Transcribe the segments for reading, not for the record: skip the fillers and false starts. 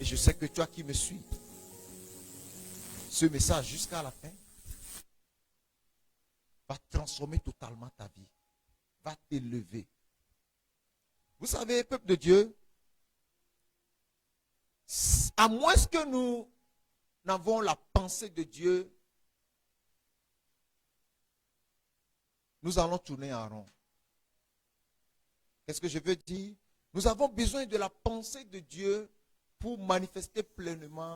Et je sais que toi qui me suis, ce message jusqu'à la fin va transformer totalement ta vie, va t'élever. Vous savez, peuple de Dieu, à moins que nous n'avons la pensée de Dieu, nous allons tourner en rond. Qu'est-ce que je veux dire? Nous avons besoin de la pensée de Dieu pour manifester pleinement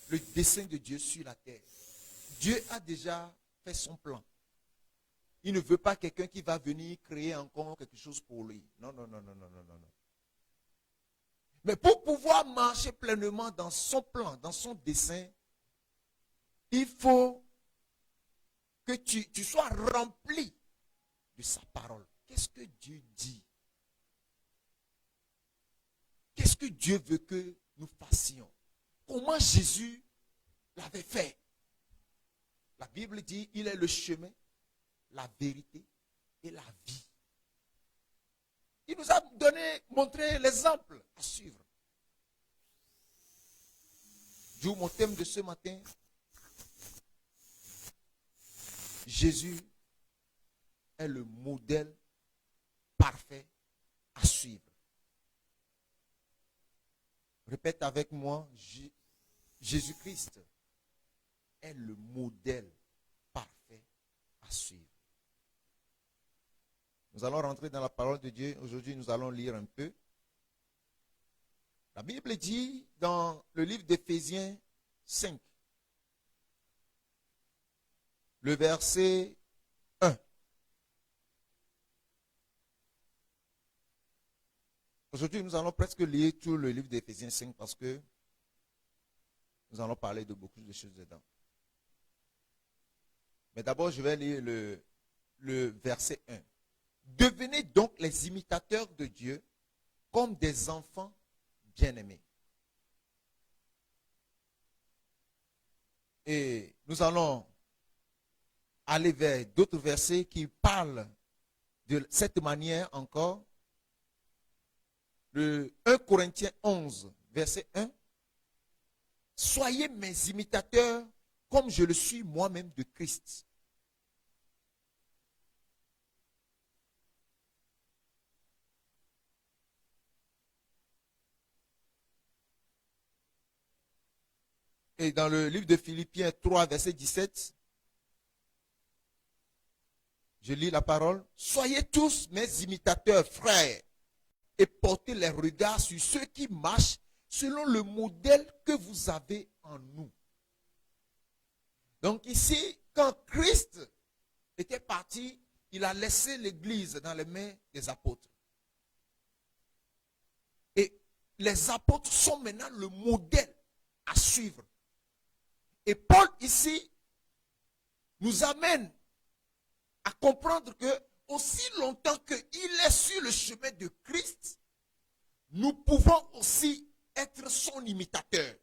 le dessein de Dieu sur la terre. Dieu a déjà fait son plan. Il ne veut pas quelqu'un qui va venir créer encore quelque chose pour lui. Non, non, non, non, non, non, non. Mais pour pouvoir marcher pleinement dans son plan, dans son dessein, il faut que tu sois rempli de sa parole. Qu'est-ce que Dieu dit? Qu'est-ce que Dieu veut que nous fassions? Comment Jésus l'avait fait? La Bible dit, il est le chemin, la vérité et la vie. Il nous a montré l'exemple à suivre. D'où mon thème de ce matin, Jésus est le modèle parfait à suivre. Répète avec moi, Jésus-Christ est le modèle parfait à suivre. Nous allons rentrer dans la parole de Dieu. Aujourd'hui, nous allons lire un peu. La Bible dit dans le livre d'Éphésiens 5, le verset 1. Aujourd'hui, nous allons presque lire tout le livre d'Éphésiens 5 parce que nous allons parler de beaucoup de choses dedans. Mais d'abord, je vais lire le verset 1. Devenez donc les imitateurs de Dieu comme des enfants bien-aimés. Et nous allons aller vers d'autres versets qui parlent de cette manière encore. Le 1 Corinthiens 11, verset 1. Soyez mes imitateurs comme je le suis moi-même de Christ. Et dans le livre de Philippiens 3, verset 17, je lis la parole. Soyez tous mes imitateurs, frères, et portez les regards sur ceux qui marchent selon le modèle que vous avez en nous. Donc ici, quand Christ était parti, il a laissé l'Église dans les mains des apôtres. Et les apôtres sont maintenant le modèle à suivre. Et Paul ici nous amène à comprendre que aussi longtemps qu'il est sur le chemin de Christ, nous pouvons aussi être son imitateur.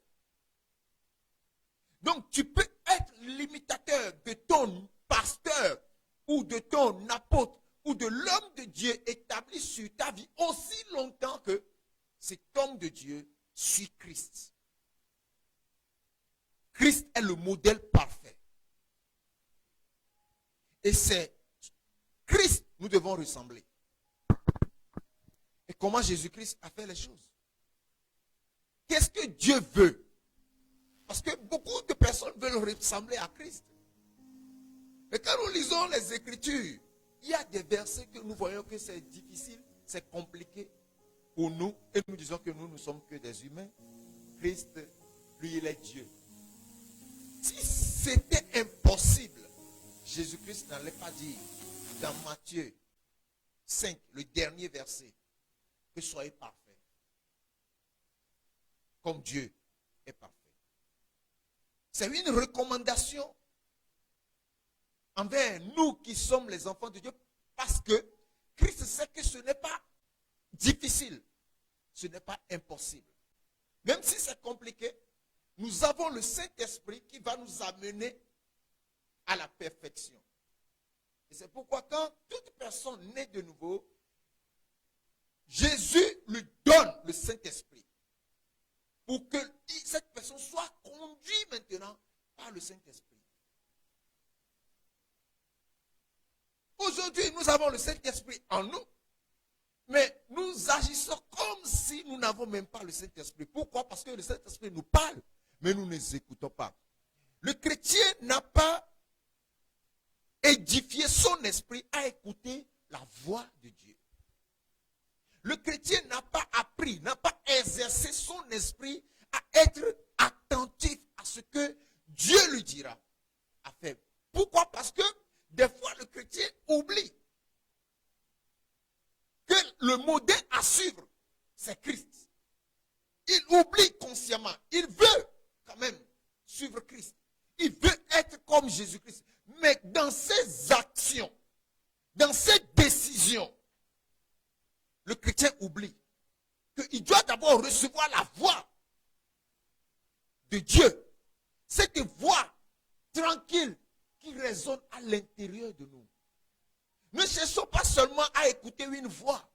Donc tu peux être l'imitateur de ton pasteur ou de ton apôtre ou de l'homme de Dieu établi sur ta vie aussi longtemps que cet homme de Dieu suit Christ. Christ est le modèle parfait. Et c'est Christ nous devons ressembler. Et comment Jésus-Christ a fait les choses? Qu'est-ce que Dieu veut? Parce que beaucoup de personnes veulent ressembler à Christ. Mais quand nous lisons les Écritures, il y a des versets que nous voyons que c'est difficile, c'est compliqué pour nous. Et nous disons que nous ne sommes que des humains. Christ, lui, il est Dieu. Si c'était impossible, Jésus-Christ n'allait pas dire dans Matthieu 5, le dernier verset, que soyez parfaits, comme Dieu est parfait. C'est une recommandation envers nous qui sommes les enfants de Dieu, parce que Christ sait que ce n'est pas difficile, ce n'est pas impossible. Même si c'est compliqué, nous avons le Saint-Esprit qui va nous amener à la perfection. Et c'est pourquoi quand toute personne naît de nouveau, Jésus lui donne le Saint-Esprit. n'avons même pas le Saint-Esprit. Pourquoi? Parce que le Saint-Esprit nous parle, mais nous ne les écoutons pas. Le chrétien n'a pas édifié son esprit à écouter la voix de Dieu. Le chrétien n'a pas appris, n'a pas exercé son esprit à être attentif à ce que Dieu lui dira à faire. Pourquoi? Parce que des fois le chrétien oublie que le modèle à suivre, c'est Christ. Il oublie consciemment. Il veut quand même suivre Christ. Il veut être comme Jésus-Christ. Mais dans ses actions, dans ses décisions, le chrétien oublie qu'il doit d'abord recevoir la voix de Dieu. Cette voix tranquille qui résonne à l'intérieur de nous. Ne cherchons pas seulement à écouter une voix.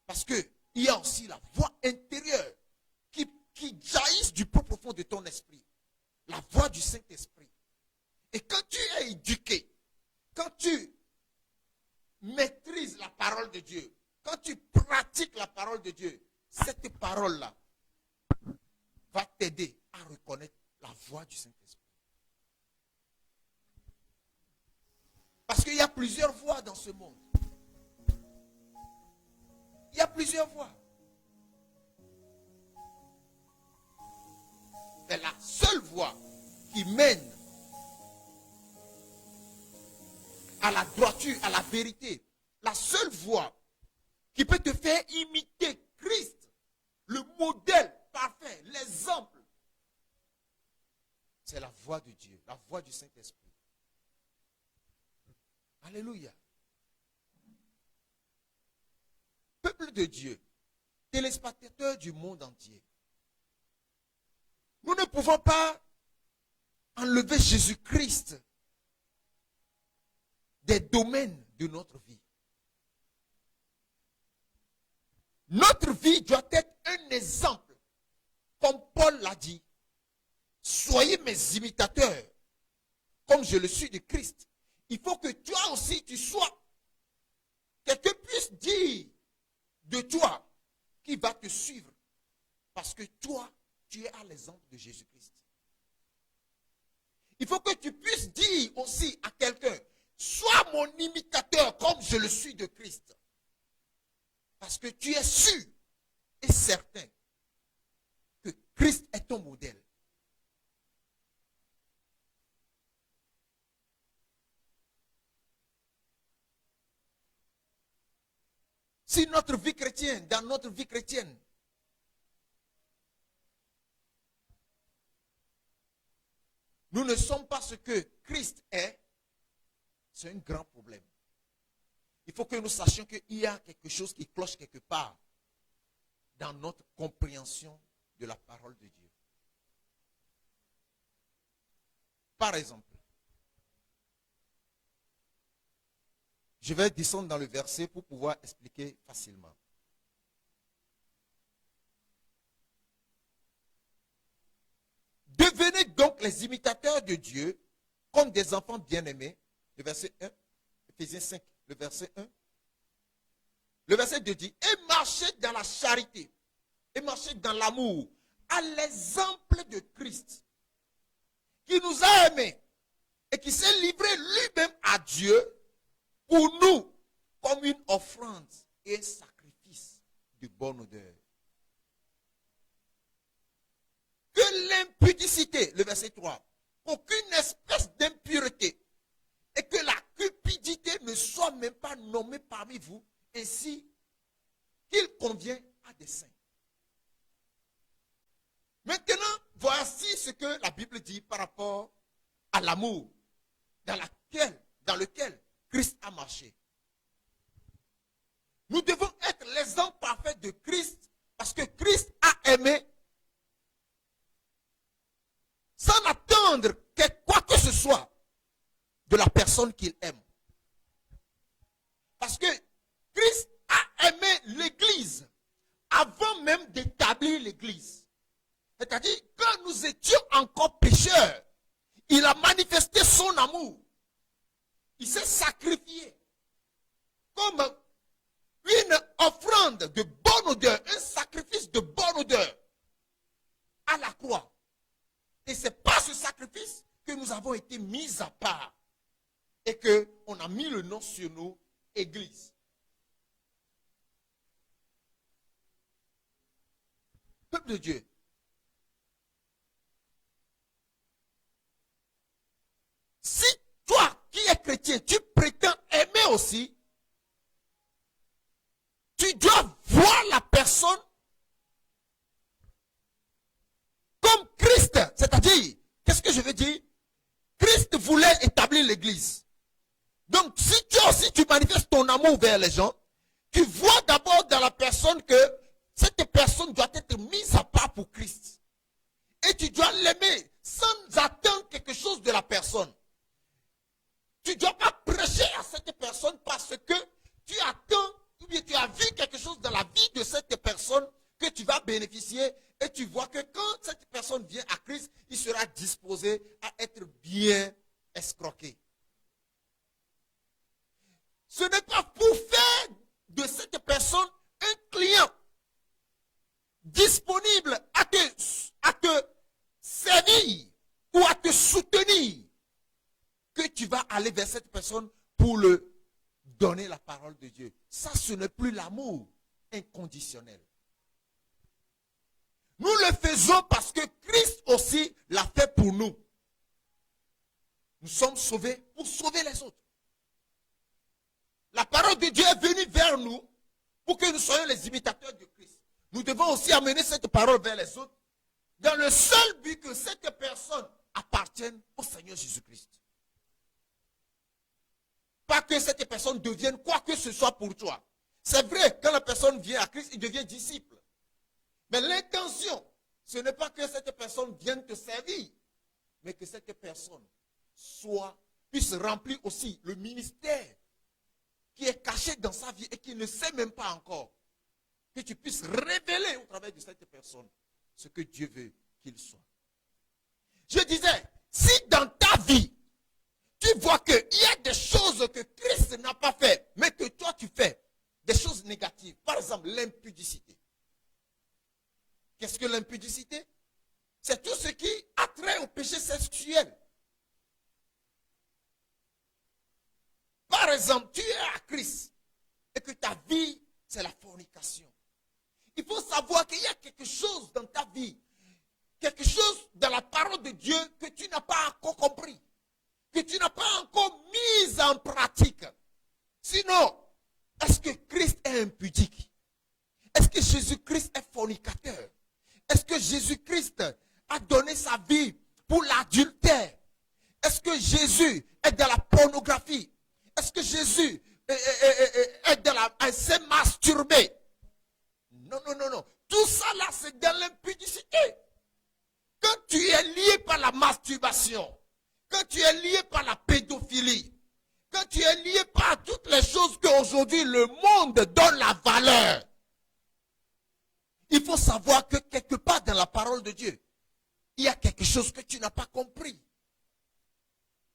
Parce qu'il y a aussi la voix intérieure qui jaillit du plus profond de ton esprit. La voix du Saint-Esprit. Et quand tu es éduqué, quand tu maîtrises la parole de Dieu, quand tu pratiques la parole de Dieu, cette parole-là va t'aider à reconnaître la voix du Saint-Esprit. Parce qu'il y a plusieurs voix dans ce monde. Il y a plusieurs voix. Mais la seule voie qui mène à la droiture, à la vérité, la seule voie qui peut te faire imiter Christ, le modèle parfait, l'exemple, c'est la voix de Dieu, la voix du Saint-Esprit. Alléluia. Peuple de Dieu, téléspectateurs du monde entier, nous ne pouvons pas enlever Jésus-Christ des domaines de notre vie. Notre vie doit être un exemple, comme Paul l'a dit. Soyez mes imitateurs, comme je le suis de Christ. Il faut que toi aussi tu sois. Quelqu'un puisse dire de toi qui va te suivre. Parce que toi, tu es à l'exemple de Jésus-Christ. Il faut que tu puisses dire aussi à quelqu'un, sois mon imitateur comme je le suis de Christ. Parce que tu es sûr et certain que Christ est ton modèle. Si notre vie chrétienne, dans notre vie chrétienne, nous ne sommes pas ce que Christ est, c'est un grand problème. Il faut que nous sachions qu'il y a quelque chose qui cloche quelque part dans notre compréhension de la parole de Dieu. Par exemple, je vais descendre dans le verset pour pouvoir expliquer facilement. Devenez donc les imitateurs de Dieu comme des enfants bien-aimés. Le verset 1, Éphésiens 5, le verset 1. Le verset 2 dit, et marchez dans la charité, et marchez dans l'amour, à l'exemple de Christ, qui nous a aimés, et qui s'est livré lui-même à Dieu, pour nous, comme une offrande et un sacrifice de bonne odeur. Que l'impudicité, le verset 3, aucune espèce d'impureté, et que la cupidité ne soit même pas nommée parmi vous, ainsi qu'il convient à des saints. Maintenant, voici ce que la Bible dit par rapport à l'amour dans lequel Christ a marché. Nous devons être l'exemple parfait de Christ parce que Christ a aimé sans attendre quoi que ce soit de la personne qu'il aime. Parce que Christ a aimé l'Église avant même d'établir l'Église. C'est-à-dire, quand nous étions encore pécheurs, il a manifesté son amour. Il s'est sacrifié comme une offrande de bonne mis à part et qu'on a mis le nom sur nous, Église. Peuple de Dieu, si toi qui es chrétien, tu prétends aimer aussi, tu dois voir la personne comme Christ. C'est-à-dire, qu'est-ce que je veux dire? Christ voulait établir l'église. Donc, si toi aussi tu manifestes ton amour vers les gens, tu vois d'abord dans la personne que cette personne doit être mise à part pour Christ. Et tu dois l'aimer sans attendre quelque chose de la personne. Tu ne dois pas prêcher à cette personne parce que tu attends ou bien tu as vu quelque chose dans la vie de cette personne que tu vas bénéficier et tu vois que quand cette personne vient à Christ, il sera disposé à être bien escroqué. Ce n'est pas pour faire de cette personne un client disponible à te servir ou à te soutenir que tu vas aller vers cette personne pour le donner la parole de Dieu. Ça, ce n'est plus l'amour inconditionnel. Nous le faisons parce que Christ aussi l'a fait pour nous. Nous sommes sauvés pour sauver les autres. La parole de Dieu est venue vers nous pour que nous soyons les imitateurs de Christ. Nous devons aussi amener cette parole vers les autres dans le seul but que cette personne appartienne au Seigneur Jésus-Christ. Pas que cette personne devienne quoi que ce soit pour toi. C'est vrai, quand la personne vient à Christ, il devient disciple. Mais l'intention, ce n'est pas que cette personne vienne te servir, mais que cette personne puisse remplir aussi le ministère qui est caché dans sa vie et qui ne sait même pas encore. Que tu puisses révéler au travers de cette personne ce que Dieu veut qu'il soit. Je disais, si dans ta vie, tu vois qu'il y a des choses que Christ n'a pas fait, mais que toi tu fais, des choses négatives. Par exemple, l'impudicité. Qu'est-ce que l'impudicité? C'est tout ce qui a trait au péché sexuel. Par exemple, tu es à Christ et que ta vie, c'est la fornication. Il faut savoir qu'il y a quelque chose dans ta vie, quelque chose dans la parole de Dieu que tu n'as pas encore compris, que tu n'as pas encore mis en pratique. Sinon, est-ce que Christ est impudique? Est-ce que Jésus-Christ est fornicateur? Est-ce que Jésus-Christ a donné sa vie pour l'adultère? Est-ce que Jésus est dans la pornographie? Est-ce que Jésus s'est masturbé? Non, non, non, non. Tout ça là, c'est dans l'impudicité. Quand tu es lié par la masturbation, quand tu es lié par la pédophilie, quand tu es lié par toutes les choses qu'aujourd'hui le monde donne la valeur, il faut savoir que quelque part dans la parole de Dieu, il y a quelque chose que tu n'as pas compris.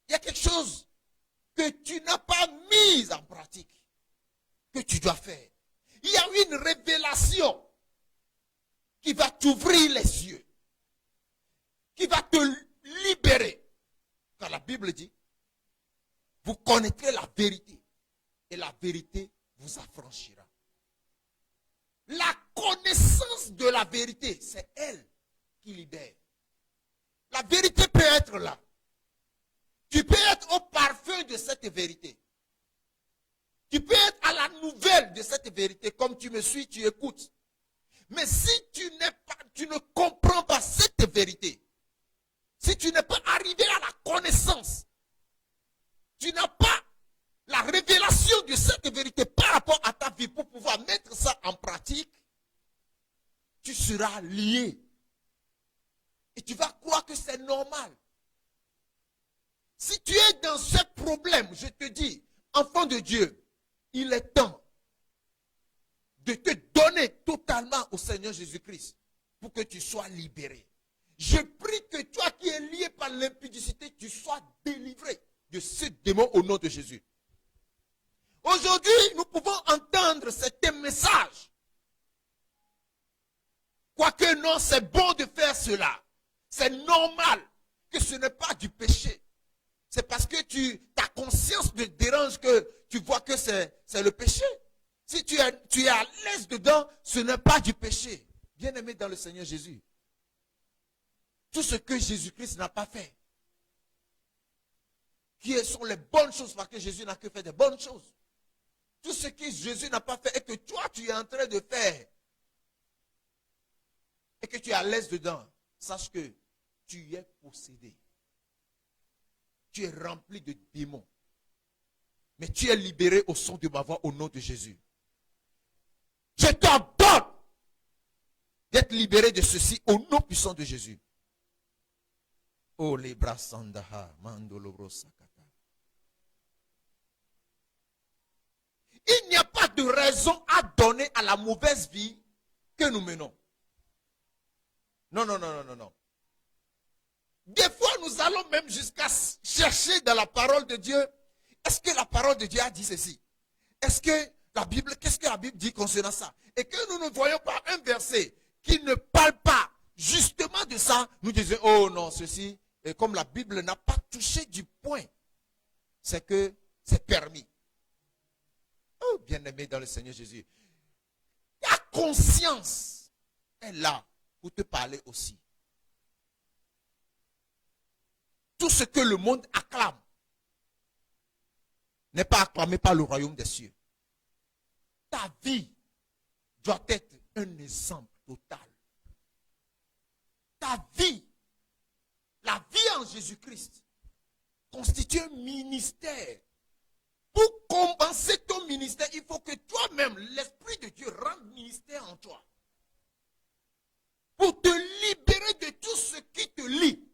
Il y a quelque chose que tu n'as pas mis en pratique, que tu dois faire. Il y a une révélation qui va t'ouvrir les yeux, qui va te libérer. Car la Bible dit, vous connaîtrez la vérité et la vérité vous affranchira. La connaissance de la vérité, c'est elle qui libère. La vérité peut être là. Tu peux être au parfum de cette vérité. Tu peux être à la nouvelle de cette vérité. Comme tu me suis, tu écoutes. Mais si tu ne comprends pas cette vérité, si tu n'es pas arrivé à la connaissance, tu n'as pas la révélation de cette vérité par rapport à ta vie pour pouvoir mettre ça en pratique, tu seras lié. Et tu vas croire que c'est normal. Si tu es dans ce problème, je te dis, enfant de Dieu, il est temps de te donner totalement au Seigneur Jésus-Christ pour que tu sois libéré. Je prie que toi qui es lié par l'impudicité, tu sois délivré de ce démon au nom de Jésus. Aujourd'hui, nous pouvons entendre certains messages. Quoique non, c'est bon de faire cela. C'est normal que ce n'est pas du péché. c'est parce que ta conscience te dérange que tu vois que c'est le péché. Si tu es à l'aise dedans, ce n'est pas du péché. Bien-aimé dans le Seigneur Jésus. Tout ce que Jésus-Christ n'a pas fait, qui sont les bonnes choses, parce que Jésus n'a que fait des bonnes choses. Tout ce que Jésus n'a pas fait et que toi tu es en train de faire, et que tu es à l'aise dedans, sache que tu es possédé. Tu es rempli de démons. Mais tu es libéré au son de ma voix au nom de Jésus. Je t'ordonne d'être libéré de ceci au nom puissant de Jésus. Oh les bras sandaha, mandolobro sakata. Il n'y a pas de raison à donner à la mauvaise vie que nous menons. Non, non, non, non, non, non. Des fois, nous allons même jusqu'à chercher dans la parole de Dieu. Est-ce que la parole de Dieu a dit ceci? Est-ce que la Bible, qu'est-ce que la Bible dit concernant ça? Et que nous ne voyons pas un verset qui ne parle pas justement de ça, nous disons, oh non, ceci, et comme la Bible n'a pas touché du point, c'est que c'est permis. Oh, bien-aimé dans le Seigneur Jésus. Ta conscience est là pour te parler aussi. Tout ce que le monde acclame n'est pas acclamé par le royaume des cieux. Ta vie doit être un exemple total. Ta vie, la vie en Jésus-Christ, constitue un ministère. Pour compenser ton ministère, il faut que toi-même, l'Esprit de Dieu, rende ministère en toi. Pour te libérer de tout ce qui te lie.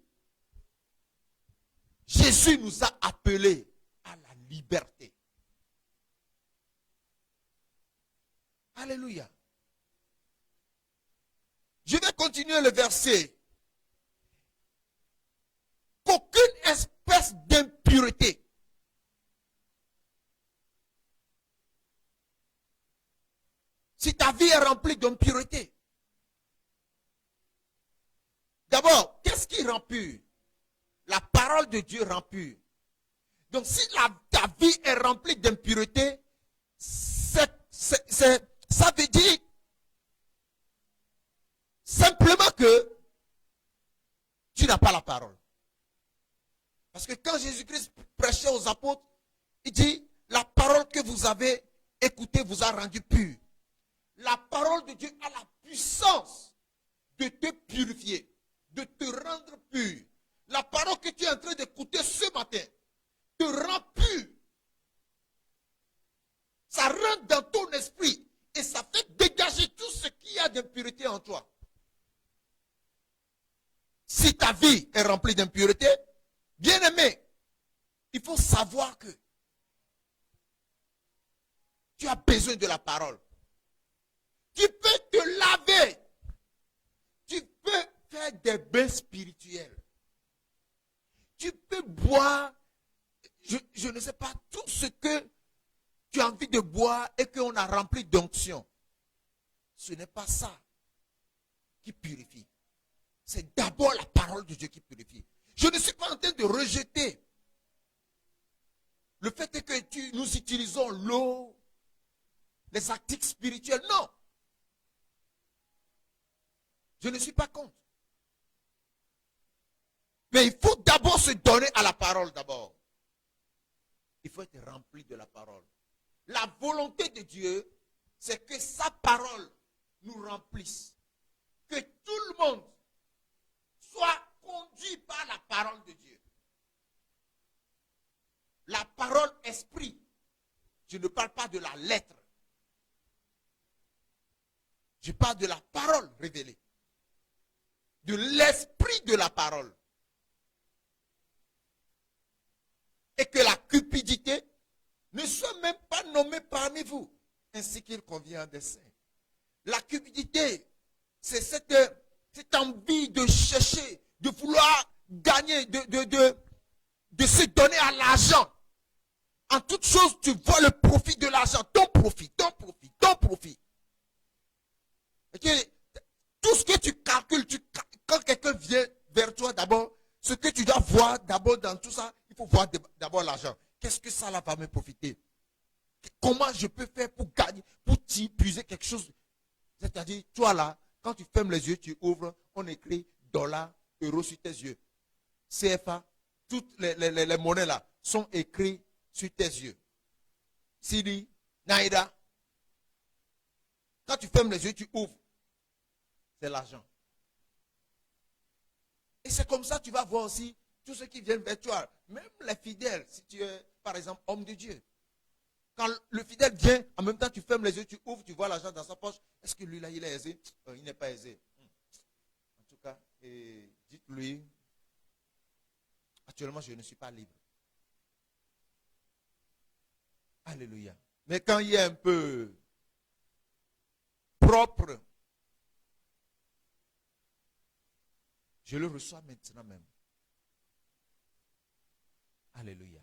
Jésus nous a appelés à la liberté. Alléluia. Je vais continuer le verset. Qu'aucune espèce d'impureté si ta vie est remplie d'impureté. D'abord, qu'est-ce qui rend pur? La parole de Dieu rend pur. Donc si ta vie est remplie d'impureté, ça veut dire simplement que tu n'as pas la parole. Parce que quand Jésus-Christ prêchait aux apôtres, il dit, la parole que vous avez écoutée vous a rendu pur. La parole de Dieu a la puissance de te purifier, de te rendre pur. La parole que tu es en train d'écouter ce matin te rend pur. Ça rentre dans ton esprit et ça fait dégager tout ce qu'il y a d'impureté en toi. Si ta vie est remplie d'impureté, bien aimé, il faut savoir que tu as besoin de la parole. Tu peux te laver. Tu peux faire des bains spirituels. Tu peux boire, je ne sais pas, tout ce que tu as envie de boire et qu'on a rempli d'onction. Ce n'est pas ça qui purifie. C'est d'abord la parole de Dieu qui purifie. Je ne suis pas en train de rejeter le fait que nous utilisons l'eau, les actifs spirituels. Non. Je ne suis pas contre. Mais il faut d'abord se donner à la parole d'abord. Il faut être rempli de la parole. La volonté de Dieu, c'est que sa parole nous remplisse. Que tout le monde soit conduit par la parole de Dieu. La parole esprit. Je ne parle pas de la lettre. Je parle de la parole révélée. De l'esprit de la parole. Et que la cupidité ne soit même pas nommée parmi vous, ainsi qu'il convient des saints. La cupidité, c'est cette envie de chercher, de vouloir gagner, de se donner à l'argent. En toute chose, tu vois le profit de l'argent, ton profit, ton profit, ton profit. Et tout ce que tu calcules, quand quelqu'un vient vers toi d'abord, ce que tu dois voir d'abord dans tout ça, il faut voir d'abord l'argent. Qu'est-ce que ça là, va me profiter? Comment je peux faire pour gagner, pour puiser quelque chose? C'est-à-dire, toi là, quand tu fermes les yeux, tu ouvres, on écrit dollar, euro sur tes yeux. CFA, toutes les monnaies là sont écrites sur tes yeux. Sidi, Naïda. Quand tu fermes les yeux, tu ouvres. C'est l'argent. Et c'est comme ça que tu vas voir aussi tous ceux qui viennent vers toi. Même les fidèles, si tu es, par exemple, homme de Dieu. Quand le fidèle vient, en même temps, tu fermes les yeux, tu ouvres, tu vois l'argent dans sa poche. Est-ce que lui là, il est aisé? Il n'est pas aisé. En tout cas, dites-lui, actuellement, je ne suis pas libre. Alléluia. Mais quand il est un peu propre, je le reçois maintenant même. Alléluia.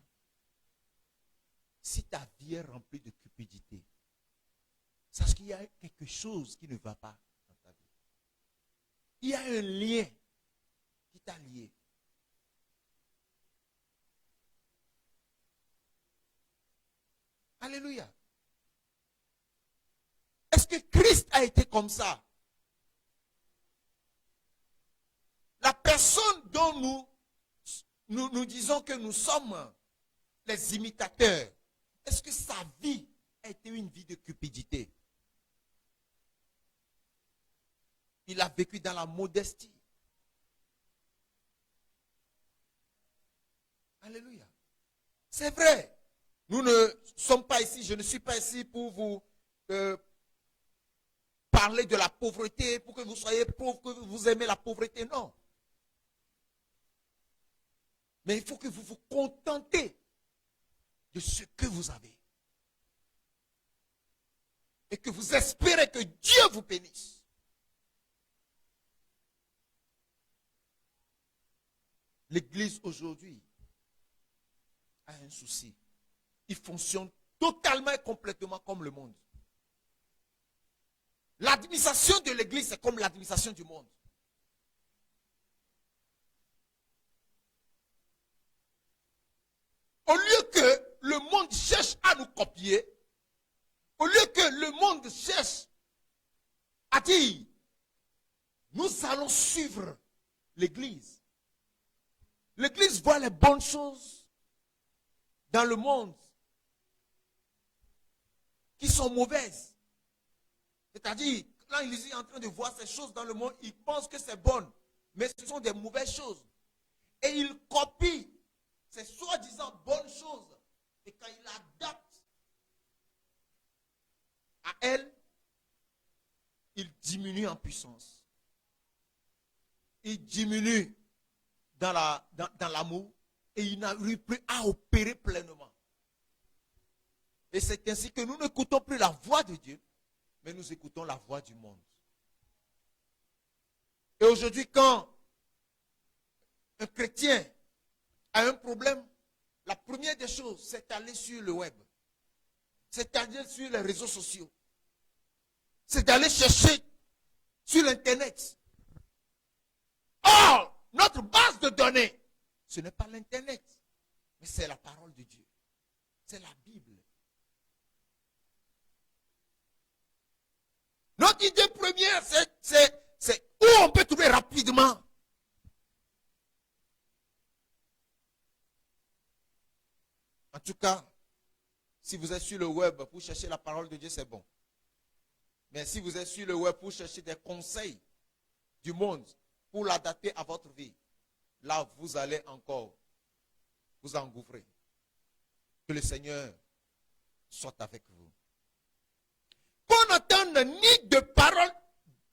Si ta vie est remplie de cupidité, sache qu'il y a quelque chose qui ne va pas dans ta vie. Il y a un lien qui t'a lié. Alléluia. Est-ce que Christ a été comme ça? La personne dont nous disons que nous sommes les imitateurs, est-ce que sa vie a été une vie de cupidité? Il a vécu dans la modestie. Alléluia. C'est vrai. Nous ne sommes pas ici, je ne suis pas ici pour vous parler de la pauvreté, pour que vous soyez pauvres, que vous aimez la pauvreté. Non. Mais il faut que vous vous contentez de ce que vous avez. Et que vous espérez que Dieu vous bénisse. L'Église aujourd'hui a un souci. Il fonctionne totalement et complètement comme le monde. L'administration de l'Église, c'est comme l'administration du monde. Au lieu que le monde cherche à nous copier, au lieu que le monde cherche à dire, nous allons suivre l'Église. L'Église voit les bonnes choses dans le monde qui sont mauvaises. C'est-à-dire, quand il est en train de voir ces choses dans le monde, il pense que c'est bon, mais ce sont des mauvaises choses. Et il copie ces soi-disant bonnes choses. Et quand il adapte à elles, il diminue en puissance. Il diminue dans l'amour et il n'arrive plus à opérer pleinement. Et c'est ainsi que nous n'écoutons plus la voix de Dieu, mais nous écoutons la voix du monde. Et aujourd'hui, quand un chrétien a un problème, la première des choses, c'est d'aller sur le web. C'est d'aller sur les réseaux sociaux. C'est d'aller chercher sur l'Internet. Or, notre base de données, ce n'est pas l'Internet, mais c'est la parole de Dieu. C'est la Bible. Notre idée première, c'est où on peut trouver rapidement. En tout cas, si vous êtes sur le web pour chercher la parole de Dieu, c'est bon. Mais si vous êtes sur le web pour chercher des conseils du monde, pour l'adapter à votre vie, là, vous allez encore vous engouffrer. Que le Seigneur soit avec vous. Qu'on n'entende ni de paroles,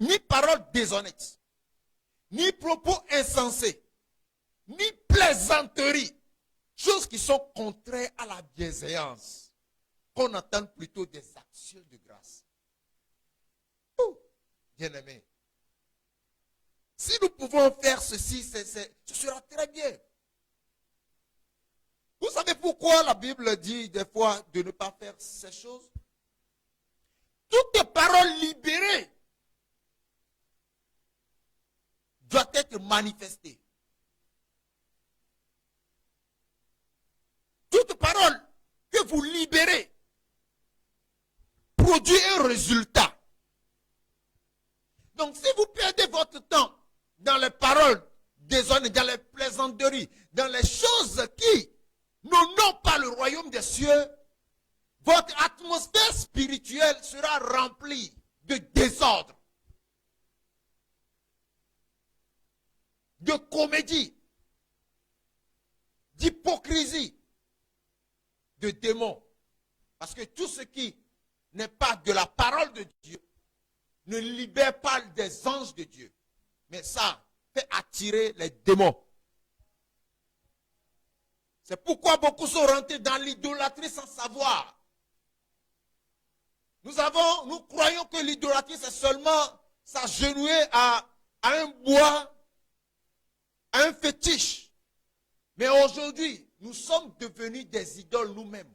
ni paroles déshonnêtes, ni propos insensés, ni plaisanteries, choses qui sont contraires à la bienséance. Qu'on entende plutôt des actions de grâce. Bien-aimés, si nous pouvons faire ceci, ce sera très bien. Vous savez pourquoi la Bible dit des fois de ne pas faire ces choses? Toute parole libérée doit être manifestée. que vous libérez produit un résultat. Donc si vous perdez votre temps dans les paroles désordonnées, dans les plaisanteries, dans les choses qui n'ont pas le royaume des cieux, votre atmosphère spirituelle sera remplie de désordre, de comédie, d'hypocrisie, de démons. Parce que tout ce qui n'est pas de la parole de Dieu ne libère pas des anges de Dieu. Mais ça fait attirer les démons. C'est pourquoi beaucoup sont rentrés dans l'idolâtrie sans savoir. Nous croyons que l'idolâtrie, c'est seulement s'agenouiller à un bois, à un fétiche. Mais aujourd'hui, nous sommes devenus des idoles nous-mêmes.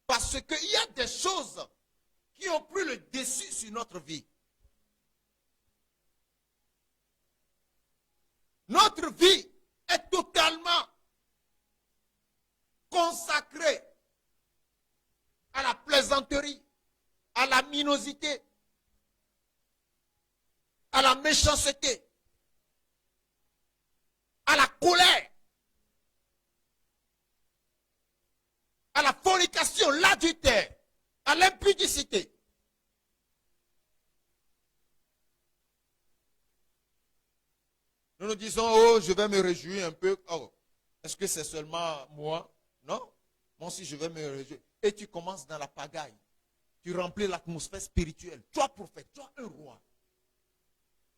Parce qu'il y a des choses qui ont pris le dessus sur notre vie. Notre vie est totalement consacrée à la plaisanterie, à la minosité, à la méchanceté, à la colère, à la fornication, l'adultère, à l'impudicité. Nous nous disons, oh, je vais me réjouir un peu. Oh, est-ce que c'est seulement moi? Non. Moi aussi, je vais me réjouir. Et tu commences dans la pagaille. Tu remplis l'atmosphère spirituelle. Toi, prophète, toi, un roi.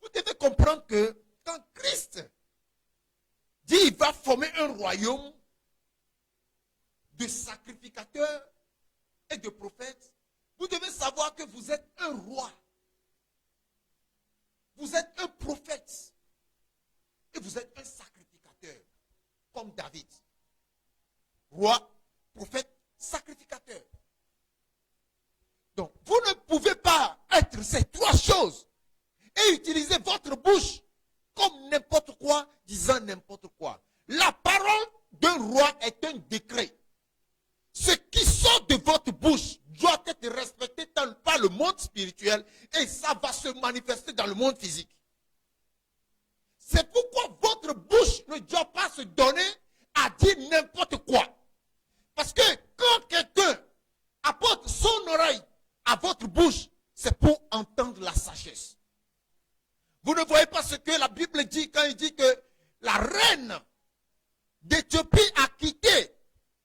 Vous devez comprendre que quand Christ dit qu'il va former un royaume de sacrificateurs et de prophètes, vous devez savoir que vous êtes un roi. Vous êtes un prophète. Et vous êtes un sacrificateur, comme David. Roi, prophète, sacrificateur. Donc, vous ne pouvez pas être ces trois choses et utiliser votre bouche comme n'importe quoi, disant n'importe quoi. La parole d'un roi est un décret. Ce qui sort de votre bouche doit être respecté par le monde spirituel et ça va se manifester dans le monde physique. C'est pourquoi votre bouche ne doit pas se donner à dire n'importe quoi. Parce que quand quelqu'un apporte son oreille à votre bouche, c'est pour entendre la sagesse. Vous ne voyez pas ce que la Bible dit quand il dit que la reine d'Éthiopie a quitté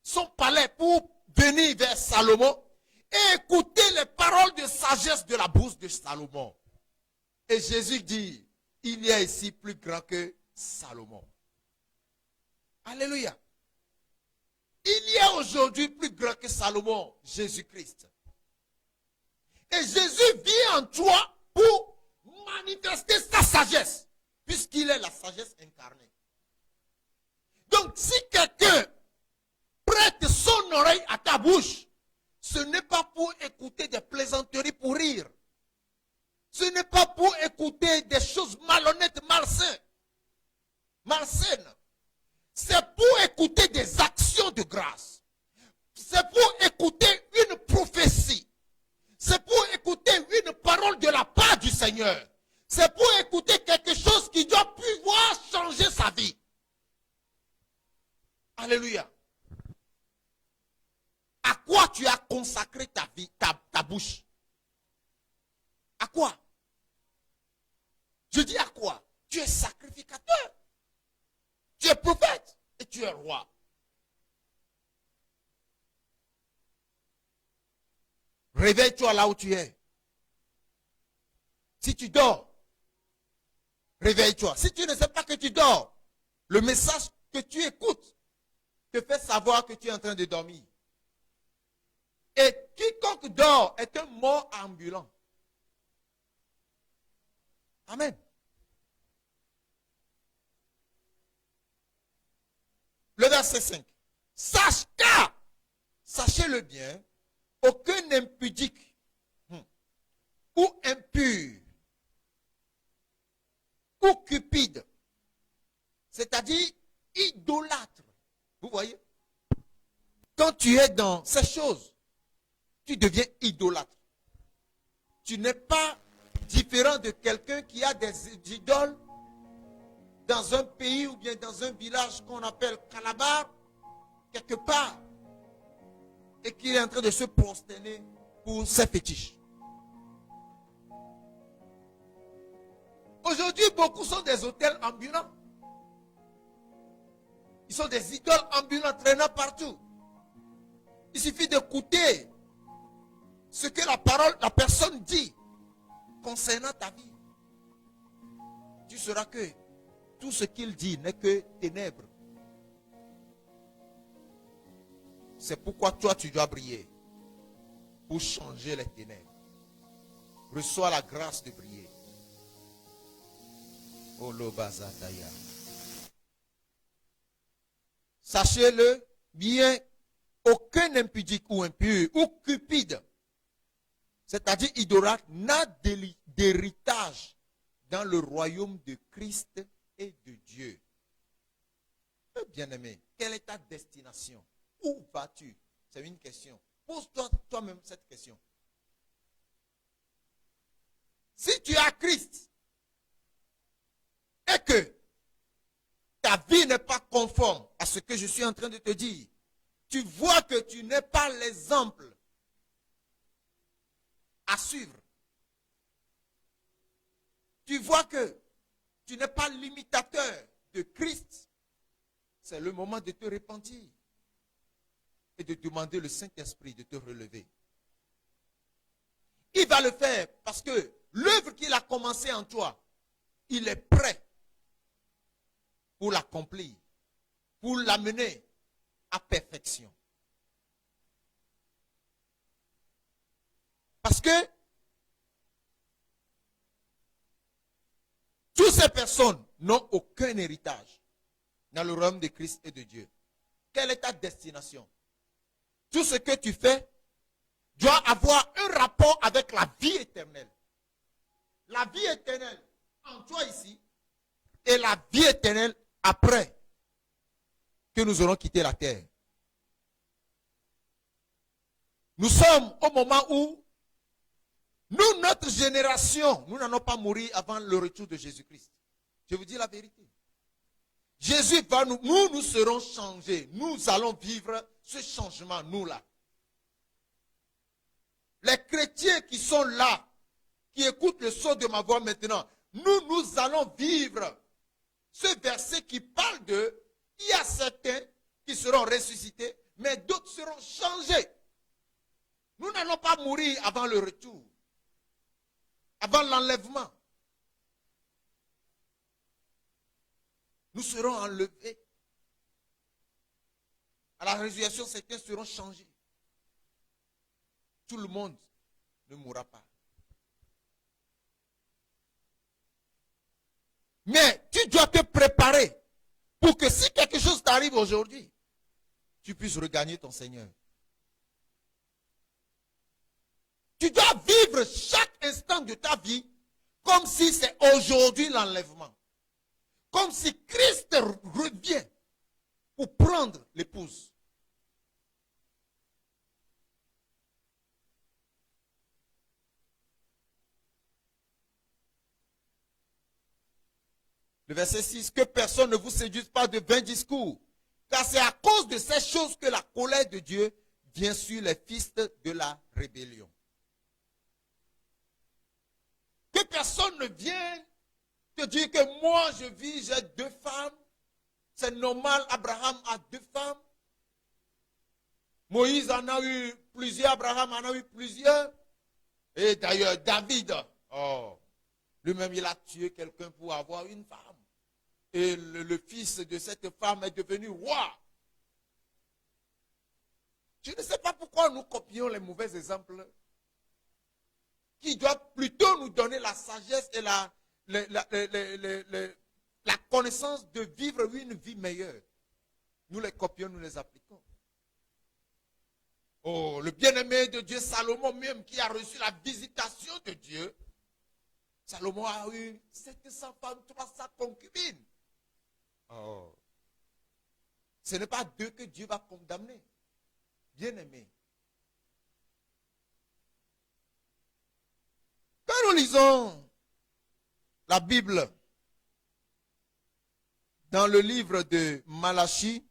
son palais pour venir vers Salomon et écouter les paroles de sagesse de la bouche de Salomon. Et Jésus dit, il y a ici plus grand que Salomon. Alléluia. Il y a aujourd'hui plus grand que Salomon, Jésus-Christ. Et Jésus vient en toi pour manifester sa sagesse, puisqu'il est la sagesse incarnée. Donc si quelqu'un prête son oreille à ta bouche, ce n'est pas pour écouter des plaisanteries pour rire. Ce n'est pas pour écouter des choses malhonnêtes, malsaines. C'est pour écouter des actions de grâce. C'est pour écouter une prophétie. C'est pour écouter une parole de la part du Seigneur. C'est pour écouter quelque chose qui doit pouvoir changer sa vie. Alléluia. À quoi tu as consacré ta vie, ta bouche? À quoi? Je dis à quoi? Tu es sacrificateur. Tu es prophète et tu es roi. Réveille-toi là où tu es. Si tu dors, réveille-toi. Si tu ne sais pas que tu dors, le message que tu écoutes te fait savoir que tu es en train de dormir. Et quiconque dort est un mort ambulant. Amen. Le verset 5. Sache car, sachez-le bien, aucun impudique ou impur ou cupide, c'est-à-dire idolâtre. Vous voyez? Quand tu es dans ces choses, tu deviens idolâtre. Tu n'es pas différent de quelqu'un qui a des idoles dans un pays ou bien dans un village qu'on appelle Calabar, quelque part, et qui est en train de se prosterner pour ses fétiches. Aujourd'hui, beaucoup sont des hôtels ambulants. Ils sont des idoles ambulants traînant partout. Il suffit d'écouter ce que la personne dit concernant ta vie. Tu sauras que tout ce qu'il dit n'est que ténèbres. C'est pourquoi toi, tu dois briller pour changer les ténèbres. Reçois la grâce de briller. Olobazataya. Sachez-le bien, aucun impudique ou impur ou cupide, c'est-à-dire idolâtre, n'a d'héritage dans le royaume de Christ et de Dieu. Bien-aimé, quelle est ta destination? Où vas-tu? C'est une question. Pose-toi toi-même cette question. Si tu as Christ et que ta vie n'est pas conforme à ce que je suis en train de te dire, tu vois que tu n'es pas l'exemple à suivre. Tu vois que tu n'es pas l'imitateur de Christ. C'est le moment de te repentir et de demander le Saint-Esprit de te relever. Il va le faire parce que l'œuvre qu'il a commencée en toi, il est prêt pour l'accomplir, pour l'amener à perfection. Parce que toutes ces personnes n'ont aucun héritage dans le royaume de Christ et de Dieu. Quelle est ta destination? Tout ce que tu fais doit avoir un rapport avec la vie éternelle. La vie éternelle en toi ici et la vie éternelle après que nous aurons quitté la terre. Nous sommes au moment où nous, notre génération, nous n'allons pas mourir avant le retour de Jésus-Christ. Je vous dis la vérité. Jésus va nous serons changés. Nous allons vivre ce changement, nous là. Les chrétiens qui sont là, qui écoutent le son de ma voix maintenant, nous allons vivre ce verset qui parle de, il y a certains qui seront ressuscités, mais d'autres seront changés. Nous n'allons pas mourir avant le retour, avant l'enlèvement. Nous serons enlevés. À la résurrection, certains seront changés. Tout le monde ne mourra pas. Mais tu dois te préparer pour que si quelque chose t'arrive aujourd'hui, tu puisses regagner ton Seigneur. Tu dois vivre chaque instant de ta vie comme si c'est aujourd'hui l'enlèvement. Comme si Christ revient pour prendre l'épouse. Le verset 6, que personne ne vous séduise pas de vains discours, car c'est à cause de ces choses que la colère de Dieu vient sur les fils de la rébellion. Que personne ne vienne te dire que moi je vis, j'ai 2 femmes, c'est normal, Abraham a 2 femmes, Moïse en a eu plusieurs, Abraham en a eu plusieurs, et d'ailleurs David, lui-même il a tué quelqu'un pour avoir une femme. Et le fils de cette femme est devenu roi. Je ne sais pas pourquoi nous copions les mauvais exemples qui doivent plutôt nous donner la sagesse et la connaissance de vivre une vie meilleure. Nous les copions, nous les appliquons. Oh, le bien-aimé de Dieu, Salomon même, qui a reçu la visitation de Dieu, Salomon a eu 700 femmes, 300 concubines. Oh. Ce n'est pas d'eux que Dieu va condamner. Bien-aimés, quand nous lisons la Bible dans le livre de Malachie,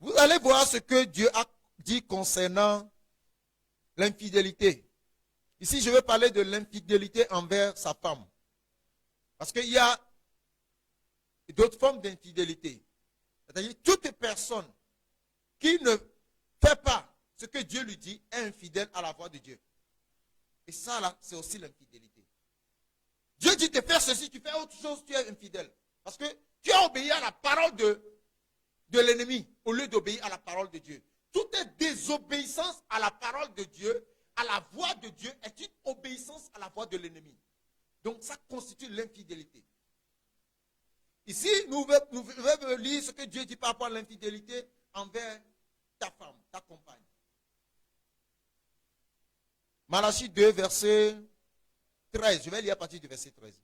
vous allez voir ce que Dieu a dit concernant l'infidélité. Ici, je vais parler de l'infidélité envers sa femme. Parce qu'il y a d'autres formes d'infidélité. C'est-à-dire toute personne qui ne fait pas ce que Dieu lui dit est infidèle à la voix de Dieu. Et ça, là, c'est aussi l'infidélité. Dieu dit de faire ceci, tu fais autre chose, tu es infidèle. Parce que tu as obéi à la parole de l'ennemi au lieu d'obéir à la parole de Dieu. Toute désobéissance à la parole de Dieu, à la voix de Dieu, est une obéissance à la voix de l'ennemi. Donc ça constitue l'infidélité. Ici, nous devons lire ce que Dieu dit par rapport à l'infidélité envers ta femme, ta compagne. Malachie 2, verset 13. Je vais lire à partir du verset 13.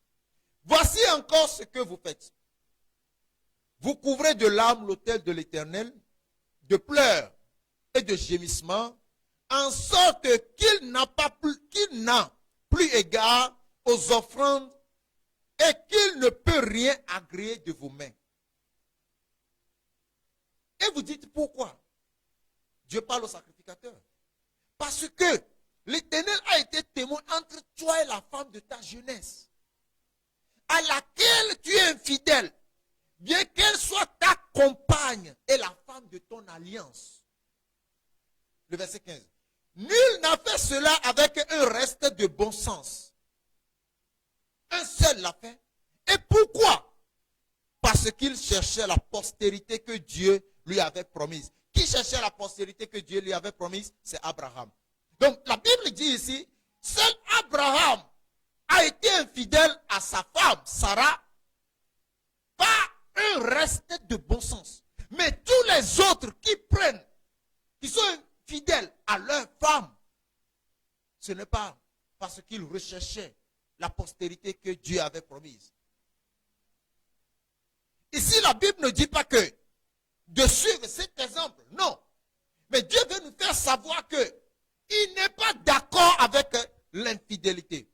Voici encore ce que vous faites. Vous couvrez de larmes l'autel de l'Éternel, de pleurs et de gémissements, en sorte qu'il n'a plus égard aux offrandes et qu'il ne peut rien agréer de vos mains. Et vous dites pourquoi? Dieu parle au sacrificateur. Parce que l'Éternel a été témoin entre toi et la femme de ta jeunesse, à laquelle tu es infidèle, bien qu'elle soit ta compagne et la femme de ton alliance. Le verset 15. Nul n'a fait cela avec un reste de bon sens. Un seul l'a fait. Et pourquoi? Parce qu'il cherchait la postérité que Dieu lui avait promise. Qui cherchait la postérité que Dieu lui avait promise? C'est Abraham. Donc la Bible dit ici, seul Abraham a été infidèle à sa femme, Sarah, par un reste de bon sens. Mais tous les autres qui sont fidèles à leur femme, ce n'est pas parce qu'ils recherchaient la postérité que Dieu avait promise. Ici, la Bible ne dit pas que de suivre cet exemple, non. Mais Dieu veut nous faire savoir que il n'est pas d'accord avec l'infidélité.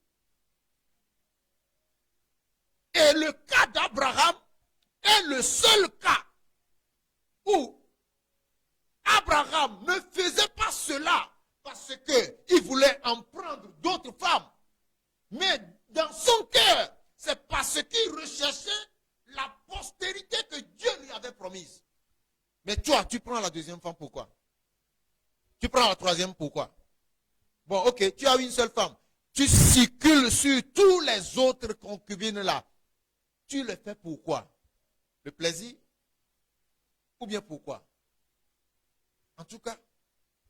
Et le cas d'Abraham est le seul cas où Abraham ne faisait pas cela parce qu'il voulait en prendre d'autres femmes. Mais dans son cœur, c'est parce qu'il recherchait la postérité que Dieu lui avait promise. Mais toi, tu prends la deuxième femme, pourquoi? Tu prends la troisième, pourquoi? Bon, ok, tu as une seule femme. Tu circules sur tous les autres concubines là. Tu le fais pourquoi? Le plaisir? Ou bien pourquoi? En tout cas,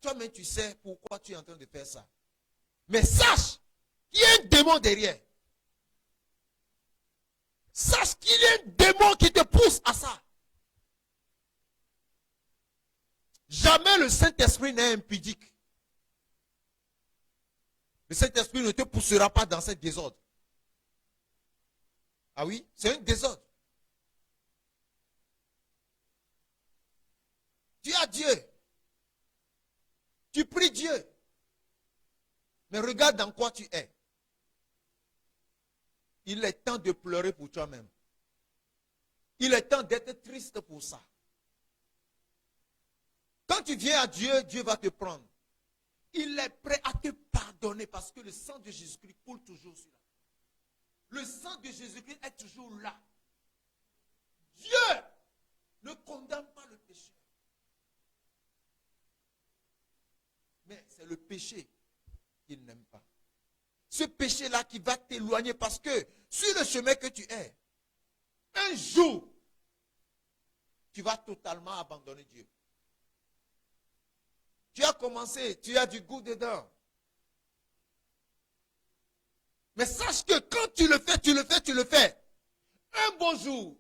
toi-même tu sais pourquoi tu es en train de faire ça. Mais sache qu'il y a un démon derrière. Sache qu'il y a un démon qui te pousse à ça. Jamais le Saint-Esprit n'est impudique. Le Saint-Esprit ne te poussera pas dans ce désordre. Ah oui, c'est un désordre. Tu as Dieu. Tu pries Dieu. Mais regarde dans quoi tu es. Il est temps de pleurer pour toi-même. Il est temps d'être triste pour ça. Quand tu viens à Dieu, Dieu va te prendre. Il est prêt à te pardonner parce que le sang de Jésus-Christ coule toujours sur là. Le sang de Jésus-Christ est toujours là. Dieu ne condamne pas le péché. Mais c'est le péché qu'il n'aime pas. Ce péché-là qui va t'éloigner parce que sur le chemin que tu es, un jour, tu vas totalement abandonner Dieu. Tu as commencé, tu as du goût dedans. Mais sache que quand tu le fais, tu le fais, tu le fais. Un beau jour,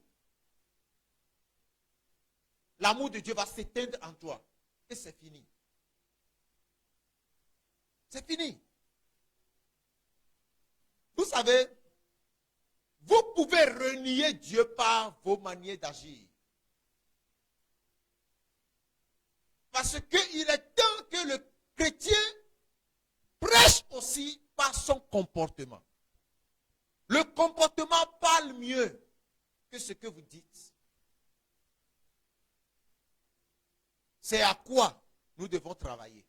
l'amour de Dieu va s'éteindre en toi. Et c'est fini. C'est fini. Vous savez, vous pouvez renier Dieu par vos manières d'agir. Parce qu'il est temps que le chrétien prêche aussi par son comportement. Le comportement parle mieux que ce que vous dites. C'est à quoi nous devons travailler.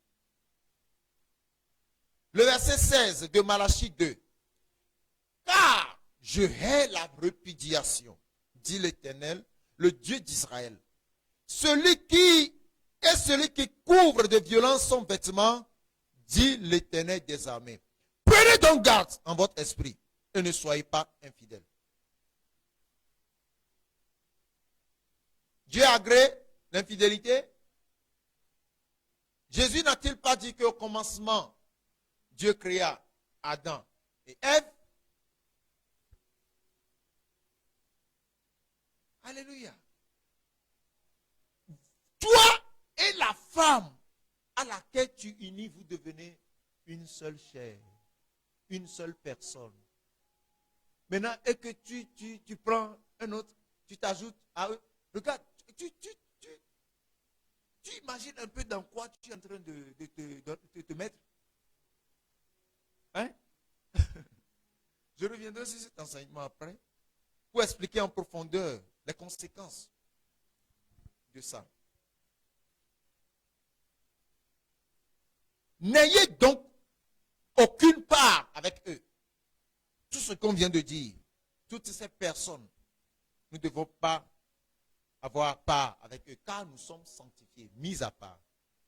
Le verset 16 de Malachie 2. Car je hais la répudiation, dit l'Éternel, le Dieu d'Israël. Celui qui couvre de violence son vêtement, dit l'Éternel des armées. Prenez donc garde en votre esprit et ne soyez pas infidèles. Dieu agrée l'infidélité? Jésus n'a-t-il pas dit qu'au commencement, Dieu créa Adam et Ève? Alléluia. Toi et la femme à laquelle tu unis, vous devenez une seule chair, une seule personne. Maintenant, et que tu prends un autre, tu t'ajoutes à eux. Regarde, tu imagines un peu dans quoi tu es en train de te mettre? Hein? Je reviendrai sur cet enseignement après pour expliquer en profondeur les conséquences de ça. N'ayez donc aucune part avec eux. Tout ce qu'on vient de dire, toutes ces personnes, nous ne devons pas avoir part avec eux, car nous sommes sanctifiés, mis à part.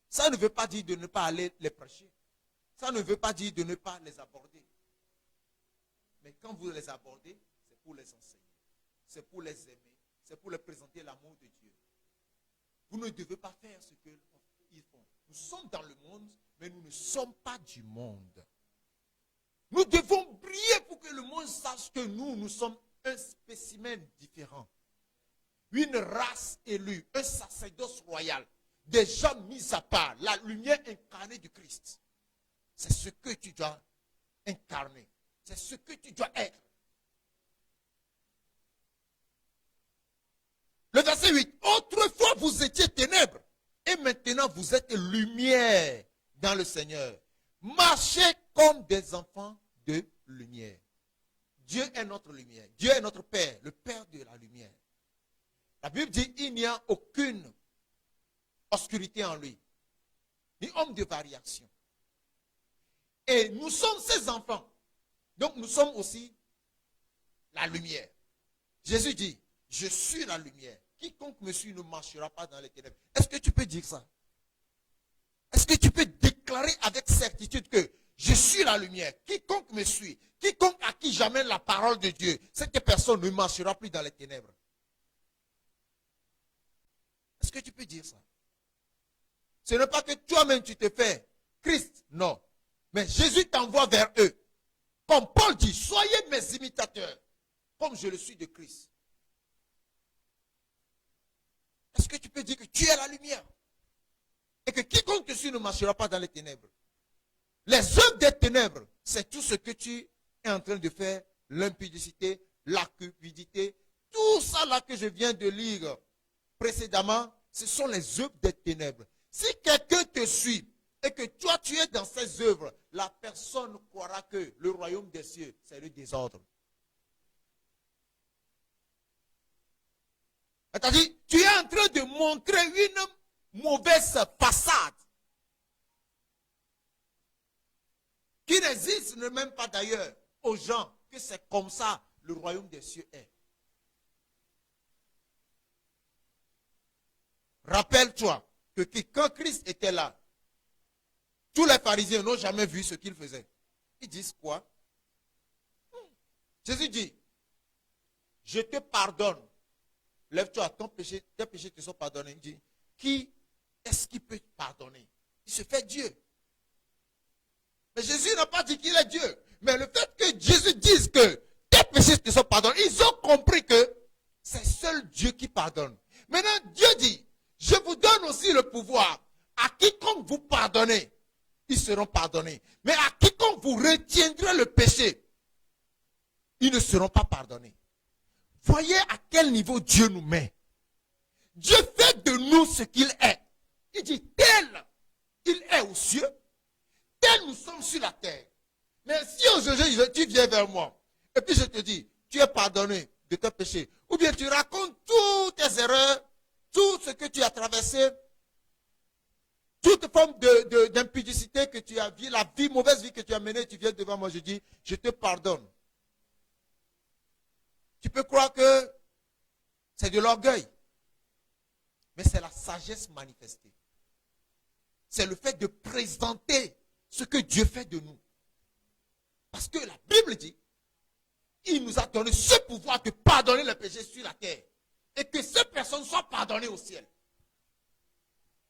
Ça ne veut pas dire de ne pas aller les prêcher. Ça ne veut pas dire de ne pas les aborder. Mais quand vous les abordez, c'est pour les enseigner. C'est pour les aimer. C'est pour leur présenter l'amour de Dieu. Vous ne devez pas faire ce qu'ils font. Nous sommes dans le monde, mais nous ne sommes pas du monde. Nous devons briller pour que le monde sache que nous sommes un spécimen différent. Une race élue, un sacerdoce royal, des gens mis à part, la lumière incarnée du Christ. C'est ce que tu dois incarner. C'est ce que tu dois être. Le verset 8. Autrefois vous étiez ténèbres et maintenant vous êtes lumière dans le Seigneur. Marchez comme des enfants de lumière. Dieu est notre lumière. Dieu est notre Père, le Père de la lumière. La Bible dit il n'y a aucune obscurité en lui, ni homme de variation. Et nous sommes ses enfants. Donc nous sommes aussi la lumière. Jésus dit, je suis la lumière. Quiconque me suit ne marchera pas dans les ténèbres. Est-ce que tu peux dire ça? Est-ce que tu peux déclarer avec certitude que je suis la lumière? Quiconque me suit, quiconque à qui j'amène la parole de Dieu, cette personne ne marchera plus dans les ténèbres. Est-ce que tu peux dire ça? Ce n'est pas que toi-même tu te fais Christ, non. Mais Jésus t'envoie vers eux. Comme Paul dit, soyez mes imitateurs, comme je le suis de Christ. Est-ce que tu peux dire que tu es la lumière? Et que quiconque te suit ne marchera pas dans les ténèbres. Les œuvres des ténèbres, c'est tout ce que tu es en train de faire, l'impudicité, la cupidité, tout ça là que je viens de lire précédemment, ce sont les œuvres des ténèbres. Si quelqu'un te suit et que toi tu es dans ces œuvres, la personne croira que le royaume des cieux, c'est le désordre. C'est-à-dire, tu es en train de montrer une mauvaise façade qui n'existe même pas d'ailleurs aux gens que c'est comme ça le royaume des cieux est. Rappelle-toi que quand Christ était là, tous les pharisiens n'ont jamais vu ce qu'il faisait. Ils disent quoi? Jésus dit, je te pardonne. Lève-toi, tes péchés te sont pardonnés. Il dit, qui est-ce qui peut pardonner? Il se fait Dieu. Mais Jésus n'a pas dit qu'il est Dieu. Mais le fait que Jésus dise que tes péchés te sont pardonnés, ils ont compris que c'est seul Dieu qui pardonne. Maintenant, Dieu dit, je vous donne aussi le pouvoir. À quiconque vous pardonnez, ils seront pardonnés. Mais à quiconque vous retiendrez le péché, ils ne seront pas pardonnés. Voyez à quel niveau Dieu nous met. Dieu fait de nous ce qu'il est. Il dit, tel il est aux cieux, tel nous sommes sur la terre. Mais si aujourd'hui tu viens vers moi, et puis je te dis, tu es pardonné de tes péchés, ou bien tu racontes toutes tes erreurs, tout ce que tu as traversé, toute forme d'impudicité que tu as vu, la mauvaise vie que tu as menée, tu viens devant moi, je dis, je te pardonne. Tu peux croire que c'est de l'orgueil, mais c'est la sagesse manifestée. C'est le fait de présenter ce que Dieu fait de nous. Parce que la Bible dit, il nous a donné ce pouvoir de pardonner les péchés sur la terre. Et que ces personnes soient pardonnées au ciel.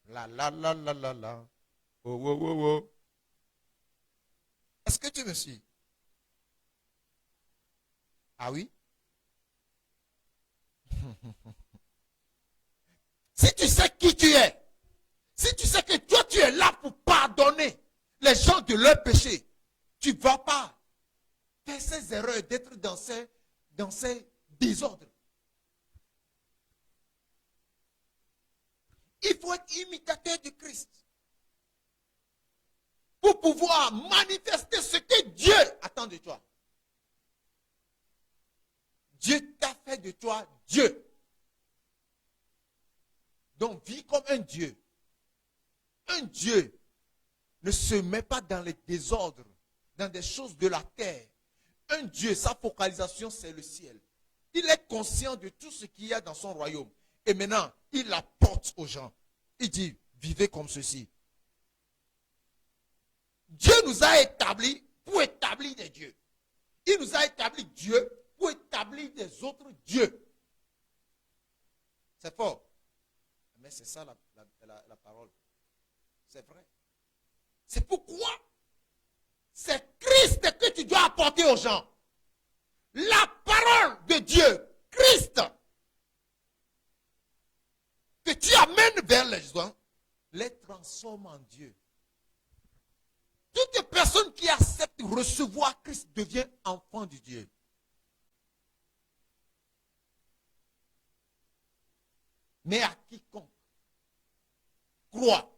La. Oh, oh, oh, oh. Est-ce que tu me suis? Ah oui? Si tu sais qui tu es, si tu sais que toi tu es là pour pardonner les gens de leurs péchés, tu ne vas pas faire ces erreurs d'être dans ces désordres. Il faut être imitateur de Christ pour pouvoir manifester ce que Dieu attend de toi. Dieu t'a fait de toi Dieu. Donc vis comme un Dieu. Un Dieu ne se met pas dans les désordres, dans des choses de la terre. Un Dieu, sa focalisation, c'est le ciel. Il est conscient de tout ce qu'il y a dans son royaume. Et maintenant, il l'apporte aux gens. Il dit, vivez comme ceci. Dieu nous a établis pour établir des dieux. Il nous a établi Dieu pour établir des autres dieux. C'est fort. Mais c'est ça la parole. C'est vrai. C'est pourquoi c'est Christ que tu dois apporter aux gens. La parole de Dieu, Christ, que tu amènes vers les gens, les transforme en Dieu. Toute personne qui accepte de recevoir Christ devient enfant de Dieu. Mais à quiconque croit,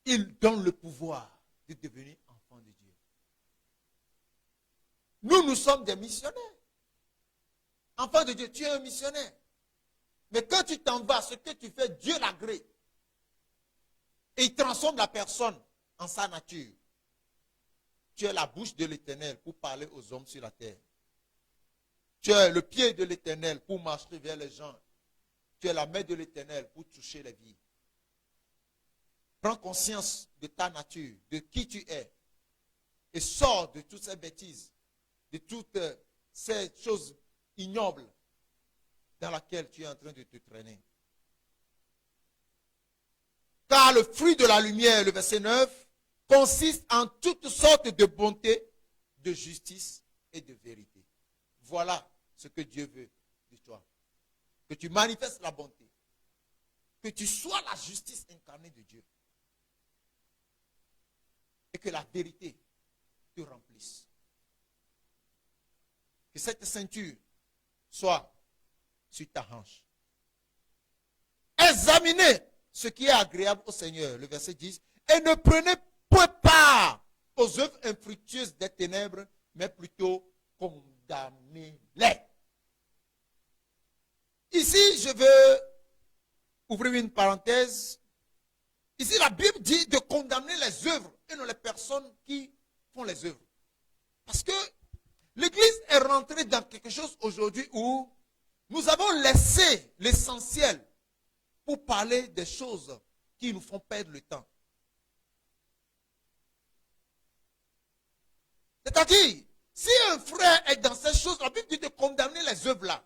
il donne le pouvoir de devenir enfant de Dieu. Nous sommes des missionnaires. Enfant de Dieu, tu es un missionnaire. Mais quand tu t'en vas, ce que tu fais, Dieu l'agrée. Et il transforme la personne en sa nature. Tu es la bouche de l'Éternel pour parler aux hommes sur la terre. Tu es le pied de l'Éternel pour marcher vers les gens. Tu es la main de l'Éternel pour toucher les vies. Prends conscience de ta nature, de qui tu es. Et sors de toutes ces bêtises, de toutes ces choses ignobles dans lesquelles tu es en train de te traîner. Car le fruit de la lumière, le verset 9, consiste en toutes sortes de bonté, de justice et de vérité. Voilà ce que Dieu veut de toi. Que tu manifestes la bonté. Que tu sois la justice incarnée de Dieu. Et que la vérité te remplisse. Que cette ceinture soit sur ta hanche. Examinez ce qui est agréable au Seigneur, le verset 10, et ne prenez point part aux œuvres infructueuses des ténèbres, mais plutôt condamnez-les. Ici, je veux ouvrir une parenthèse. Ici, la Bible dit de condamner les œuvres et non les personnes qui font les œuvres. Parce que l'Église est rentrée dans quelque chose aujourd'hui où nous avons laissé l'essentiel pour parler des choses qui nous font perdre le temps. C'est-à-dire, si un frère est dans ces choses, la Bible dit de condamner les œuvres là.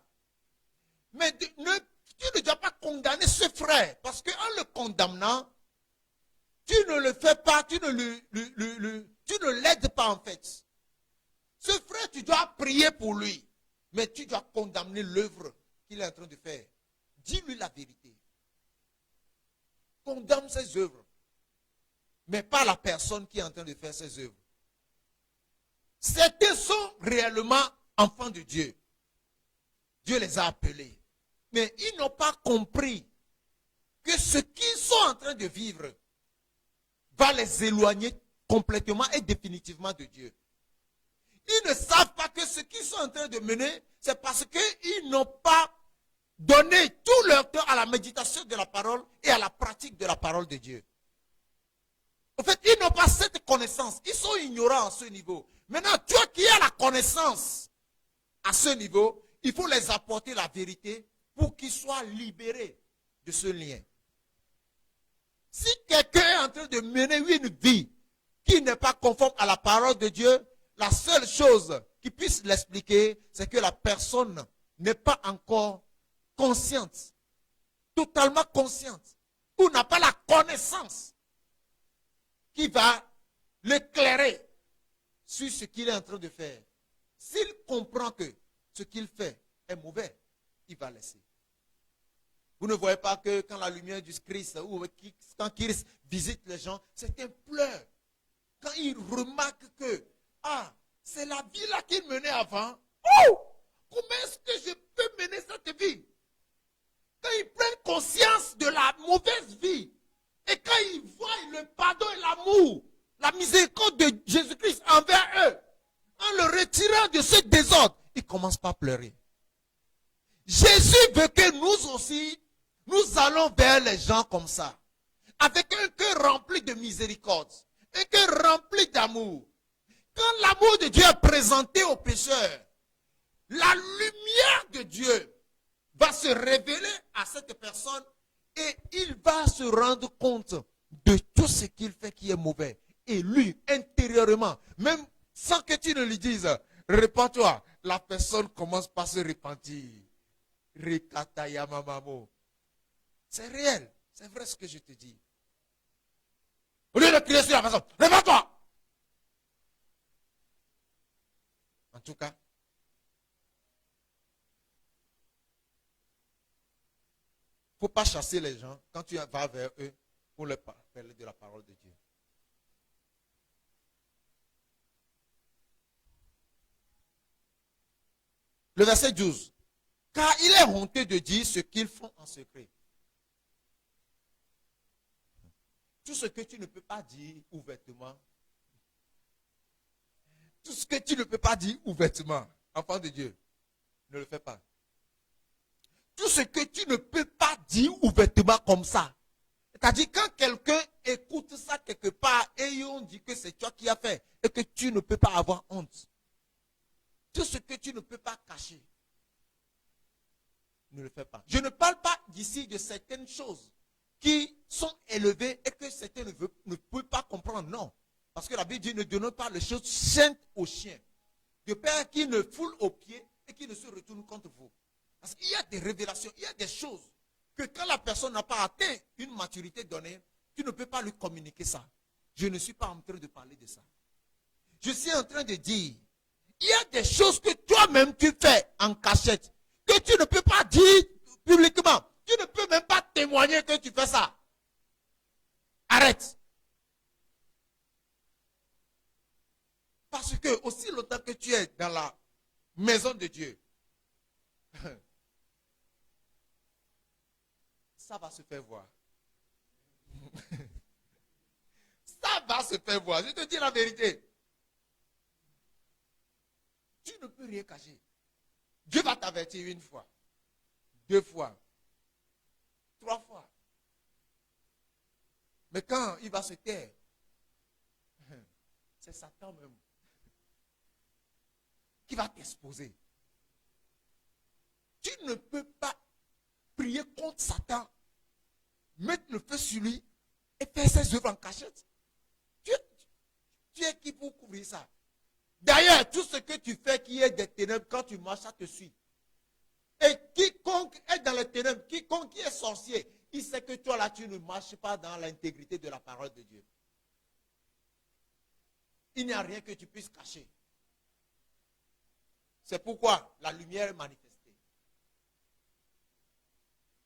Mais tu ne dois pas condamner ce frère, parce qu'en le condamnant, tu ne le fais pas, tu ne l'aides pas en fait. Ce frère, tu dois prier pour lui, mais tu dois condamner l'œuvre qu'il est en train de faire. Dis-lui la vérité. Condamne ses œuvres, mais pas la personne qui est en train de faire ses œuvres. Certains sont réellement enfants de Dieu. Dieu les a appelés. Mais ils n'ont pas compris que ce qu'ils sont en train de vivre va les éloigner complètement et définitivement de Dieu. Ils ne savent pas que ce qu'ils sont en train de mener, c'est parce qu'ils n'ont pas donné tout leur temps à la méditation de la parole et à la pratique de la parole de Dieu. En fait, ils n'ont pas cette connaissance. Ils sont ignorants à ce niveau. Maintenant, toi qui as la connaissance à ce niveau, il faut les apporter la vérité pour qu'ils soient libérés de ce lien. Si quelqu'un est en train de mener une vie qui n'est pas conforme à la parole de Dieu, la seule chose qui puisse l'expliquer, c'est que la personne n'est pas encore consciente, totalement consciente, ou n'a pas la connaissance qui va l'éclairer sur ce qu'il est en train de faire. S'il comprend que ce qu'il fait est mauvais, il va laisser. Vous ne voyez pas que quand la lumière du Christ, ou quand Christ visite les gens, c'est un pleur. Quand il remarque que, c'est la vie là qu'il menait avant. Oh! Comment est-ce que je peux mener cette vie? Quand ils prennent conscience de la mauvaise vie, et quand ils voient le pardon et l'amour, la miséricorde de Jésus-Christ envers eux, en le retirant de ce désordre, ils commencent par pleurer. Jésus veut que nous aussi, nous allons vers les gens comme ça, avec un cœur rempli de miséricorde, un cœur rempli d'amour. Quand l'amour de Dieu est présenté aux pécheurs, la lumière de Dieu va se révéler à cette personne et il va se rendre compte de tout ce qu'il fait qui est mauvais. Et lui, intérieurement, même sans que tu ne lui dises, répands-toi, la personne commence par se repentir. Rikataya mamamo. C'est réel, c'est vrai ce que je te dis. Au lieu de crier sur la personne, répands-toi. En tout cas, il ne faut pas chasser les gens quand tu vas vers eux pour leur parler de la parole de Dieu. Le verset 12. Car il est honteux de dire ce qu'ils font en secret. Tout ce que tu ne peux pas dire ouvertement, tout ce que tu ne peux pas dire ouvertement, enfant de Dieu, ne le fais pas. Tout ce que tu ne peux pas dire ouvertement comme ça. C'est-à-dire quand quelqu'un écoute ça quelque part et on dit que c'est toi qui as fait et que tu ne peux pas avoir honte. Tout ce que tu ne peux pas cacher, ne le fais pas. Je ne parle pas d'ici de certaines choses qui sont élevées et que certains ne peuvent pas comprendre. Non. Parce que la Bible dit ne donne pas les choses saintes aux chiens. De peur qu'ils ne foulent aux pieds et qu'ils ne se retournent contre vous. Parce qu'il y a des révélations, il y a des choses que quand la personne n'a pas atteint une maturité donnée, tu ne peux pas lui communiquer ça. Je ne suis pas en train de parler de ça. Je suis en train de dire, il y a des choses que toi-même tu fais en cachette, que tu ne peux pas dire publiquement. Tu ne peux même pas témoigner que tu fais ça. Arrête. Parce que aussi longtemps que tu es dans la maison de Dieu, ça va se faire voir. Ça va se faire voir. Je te dis la vérité. Tu ne peux rien cacher. Dieu va t'avertir une fois, 2 fois, 3 fois. Mais quand il va se taire, c'est Satan même qui va t'exposer. Tu ne peux pas prier contre Satan, mettre le feu sur lui et faire ses œuvres en cachette. Tu es qui pour couvrir ça? D'ailleurs, tout ce que tu fais qui est des ténèbres, quand tu marches, ça te suit. Et quiconque est dans les ténèbres, quiconque qui est sorcier, il sait que toi là, tu ne marches pas dans l'intégrité de la parole de Dieu. Il n'y a rien que tu puisses cacher. C'est pourquoi la lumière est manifestée.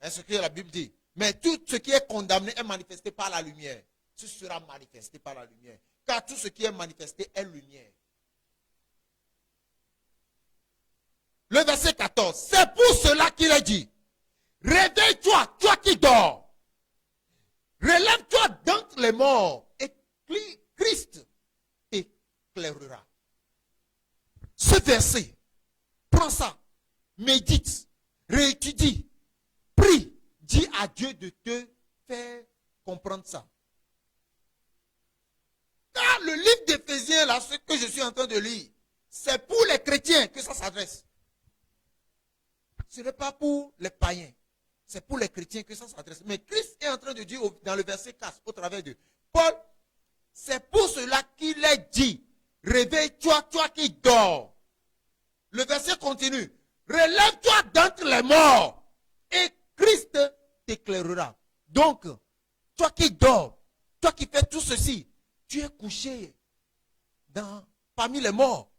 C'est ce que la Bible dit. Mais tout ce qui est condamné est manifesté par la lumière. Ce sera manifesté par la lumière. Car tout ce qui est manifesté est lumière. Le verset 14. C'est pour cela qu'il a dit, réveille-toi, toi qui dors. Relève-toi d'entre les morts et Christ éclairera. Ce verset, prends ça, médite, réétudie, prie, dis à Dieu de te faire comprendre ça. Car le livre d'Éphésiens, là, ce que je suis en train de lire, c'est pour les chrétiens que ça s'adresse. Ce n'est pas pour les païens. C'est pour les chrétiens que ça s'adresse. Mais Christ est en train de dire dans le verset 4, au travers de Paul, c'est pour cela qu'il est dit, réveille-toi, toi qui dors. Le verset continue, relève-toi d'entre les morts et Christ t'éclairera. Donc, toi qui dors, toi qui fais tout ceci, tu es couché parmi les morts.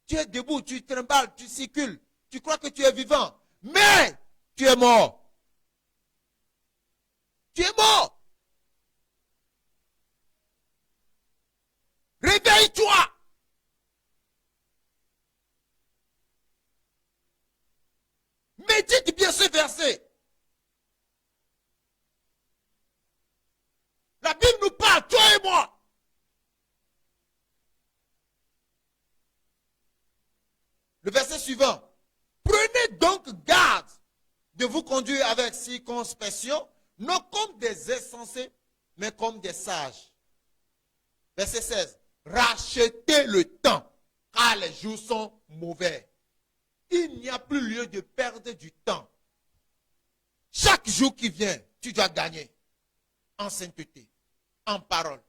Tu es debout, tu trimbales, tu circules, tu crois que tu es vivant, mais tu es mort. Tu es mort. Réveille-toi. Médite bien ce verset. La Bible nous parle, toi et moi. Le verset suivant. Prenez donc garde de vous conduire avec circonspection, non comme des insensés, mais comme des sages. Verset 16. Rachetez le temps, car les jours sont mauvais. Il n'y a plus lieu de perdre du temps. Chaque jour qui vient, tu dois gagner en sainteté, en parole,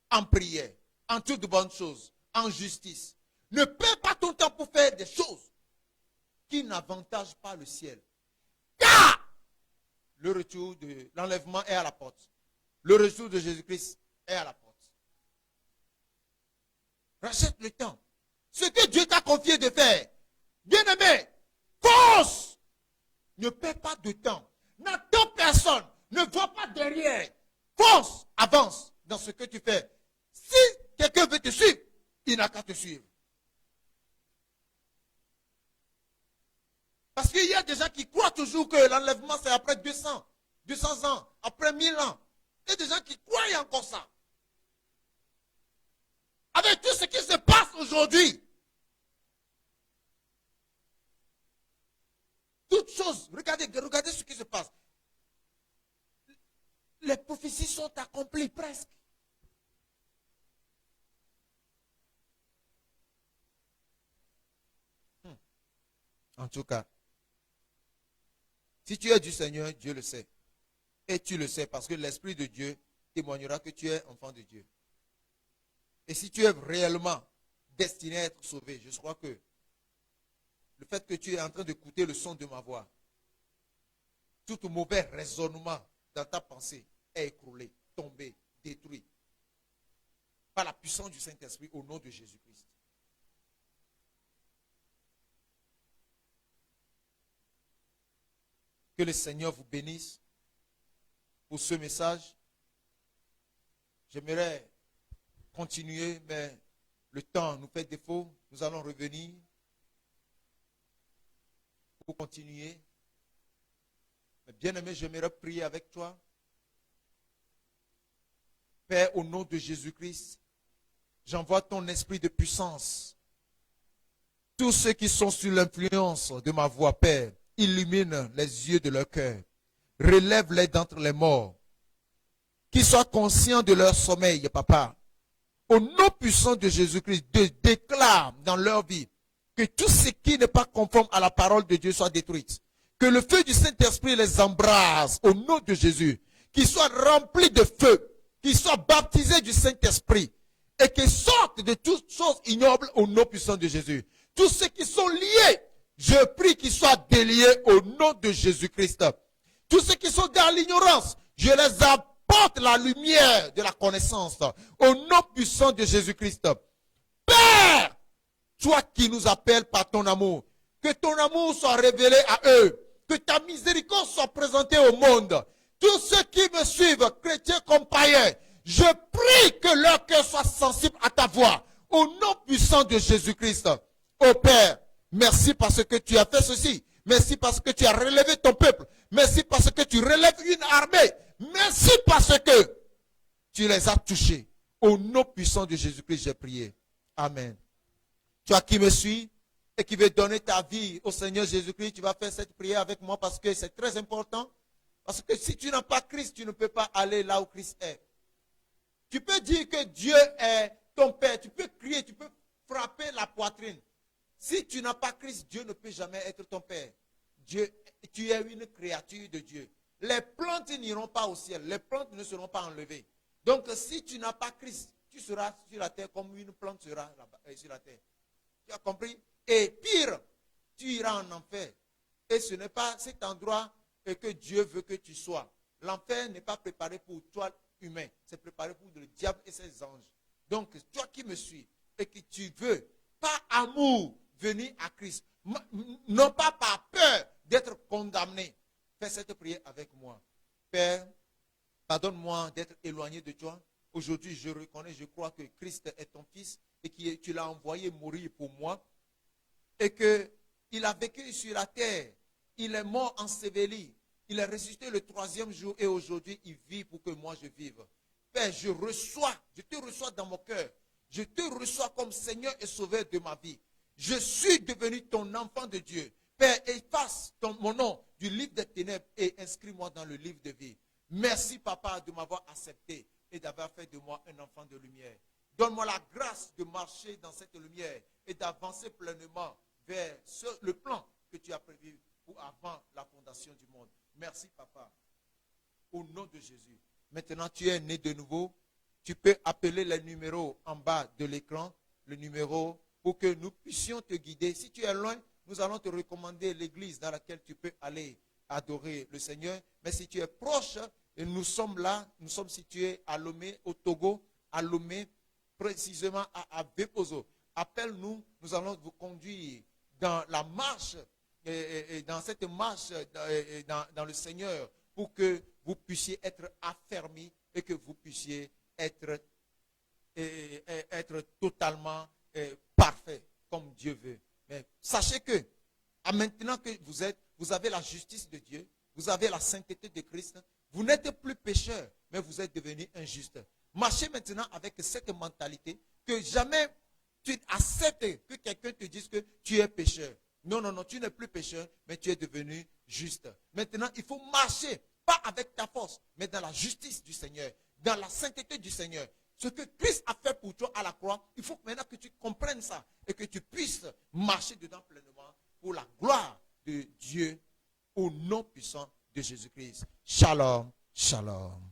en prière, en toutes bonnes choses, en justice. Ne perds pas ton temps pour faire des choses qui n'avantagent pas le ciel. Car le retour de l'enlèvement est à la porte. Le retour de Jésus-Christ est à la porte. Rachète le temps. Ce que Dieu t'a confié de faire. Bien-aimé, fonce. Ne perds pas de temps. N'attends personne. Ne vois pas derrière. Fonce, avance dans ce que tu fais. Si quelqu'un veut te suivre, il n'a qu'à te suivre. Parce qu'il y a des gens qui croient toujours que l'enlèvement c'est après 200 ans, après 1000 ans. Il y a des gens qui croient encore ça. Avec tout ce qui se passe aujourd'hui. Toutes choses, regardez ce qui se passe. Les prophéties sont accomplies presque. En tout cas, si tu es du Seigneur, Dieu le sait. Et tu le sais parce que l'Esprit de Dieu témoignera que tu es enfant de Dieu. Et si tu es réellement destiné à être sauvé, je crois que le fait que tu es en train d'écouter le son de ma voix, tout mauvais raisonnement dans ta pensée est écroulé, tombé, détruit par la puissance du Saint-Esprit au nom de Jésus-Christ. Que le Seigneur vous bénisse pour ce message. J'aimerais continuer, mais le temps nous fait défaut. Nous allons revenir pour continuer. Mais bien-aimé, j'aimerais prier avec toi. Père, au nom de Jésus-Christ, j'envoie ton esprit de puissance. Tous ceux qui sont sous l'influence de ma voix, Père, illumine les yeux de leur cœur. Relève-les d'entre les morts. Qu'ils soient conscients de leur sommeil, Papa. Au nom puissant de Jésus-Christ, déclare dans leur vie que tout ce qui n'est pas conforme à la parole de Dieu soit détruit. Que le feu du Saint-Esprit les embrase au nom de Jésus. Qu'ils soient remplis de feu. Qu'ils soient baptisés du Saint-Esprit. Et qu'ils sortent de toutes choses ignobles au nom puissant de Jésus. Tous ceux qui sont liés, je prie qu'ils soient déliés au nom de Jésus-Christ. Tous ceux qui sont dans l'ignorance, je les apporte la lumière de la connaissance au nom puissant de Jésus-Christ. Père, toi qui nous appelles par ton amour, que ton amour soit révélé à eux, que ta miséricorde soit présentée au monde. Tous ceux qui me suivent, chrétiens comme païens, je prie que leur cœur soit sensible à ta voix, au nom puissant de Jésus-Christ. Ô Père, Merci parce que tu as fait ceci. Merci parce que tu as relevé ton peuple. Merci parce que tu relèves une armée. Merci parce que tu les as touchés. Au nom puissant de Jésus-Christ, j'ai prié. Amen. Toi qui me suis et qui veux donner ta vie au Seigneur Jésus-Christ, tu vas faire cette prière avec moi parce que c'est très important. Parce que si tu n'as pas Christ, tu ne peux pas aller là où Christ est. Tu peux dire que Dieu est ton Père. Tu peux crier, tu peux frapper la poitrine. Si tu n'as pas Christ, Dieu ne peut jamais être ton Père. Dieu, tu es une créature de Dieu. Les plantes n'iront pas au ciel. Les plantes ne seront pas enlevées. Donc, si tu n'as pas Christ, tu seras sur la terre comme une plante sera sur la terre. Tu as compris? Et pire, tu iras en enfer. Et ce n'est pas cet endroit que Dieu veut que tu sois. L'enfer n'est pas préparé pour toi, humain. C'est préparé pour le diable et ses anges. Donc, toi qui me suis et que tu veux, par amour, venir à Christ, non pas par peur d'être condamné, fais cette prière avec moi. Père, pardonne-moi d'être éloigné de toi. Aujourd'hui, je reconnais, je crois que Christ est ton Fils et que tu l'as envoyé mourir pour moi et qu'il a vécu sur la terre. Il est mort enseveli. Il est ressuscité le 3e jour et aujourd'hui, il vit pour que moi je vive. Père, je te reçois dans mon cœur. Je te reçois comme Seigneur et Sauveur de ma vie. Je suis devenu ton enfant de Dieu. Père, efface mon nom du livre des ténèbres et inscris-moi dans le livre de vie. Merci, Papa, de m'avoir accepté et d'avoir fait de moi un enfant de lumière. Donne-moi la grâce de marcher dans cette lumière et d'avancer pleinement vers le plan que tu as prévu pour avant la fondation du monde. Merci, Papa. Au nom de Jésus. Maintenant, tu es né de nouveau. Tu peux appeler les numéros en bas de l'écran, le numéro, pour que nous puissions te guider. Si tu es loin, nous allons te recommander l'église dans laquelle tu peux aller adorer le Seigneur. Mais si tu es proche, et nous sommes là, nous sommes situés à Lomé, au Togo, à Lomé, précisément à Bepozo. Appelle-nous, nous allons vous conduire dans la marche, et dans cette marche dans le Seigneur, pour que vous puissiez être affermis et que vous puissiez être totalement parfait comme Dieu veut. Mais sachez que, maintenant que vous avez la justice de Dieu, vous avez la sainteté de Christ, vous n'êtes plus pécheur, mais vous êtes devenu injuste. Marchez maintenant avec cette mentalité que jamais tu acceptes que quelqu'un te dise que tu es pécheur. Non, non, non, tu n'es plus pécheur, mais tu es devenu juste. Maintenant, il faut marcher, pas avec ta force, mais dans la justice du Seigneur, dans la sainteté du Seigneur. Ce que Christ a fait pour toi à la croix, il faut maintenant que tu comprennes ça et que tu puisses marcher dedans pleinement pour la gloire de Dieu au nom puissant de Jésus-Christ. Shalom, shalom.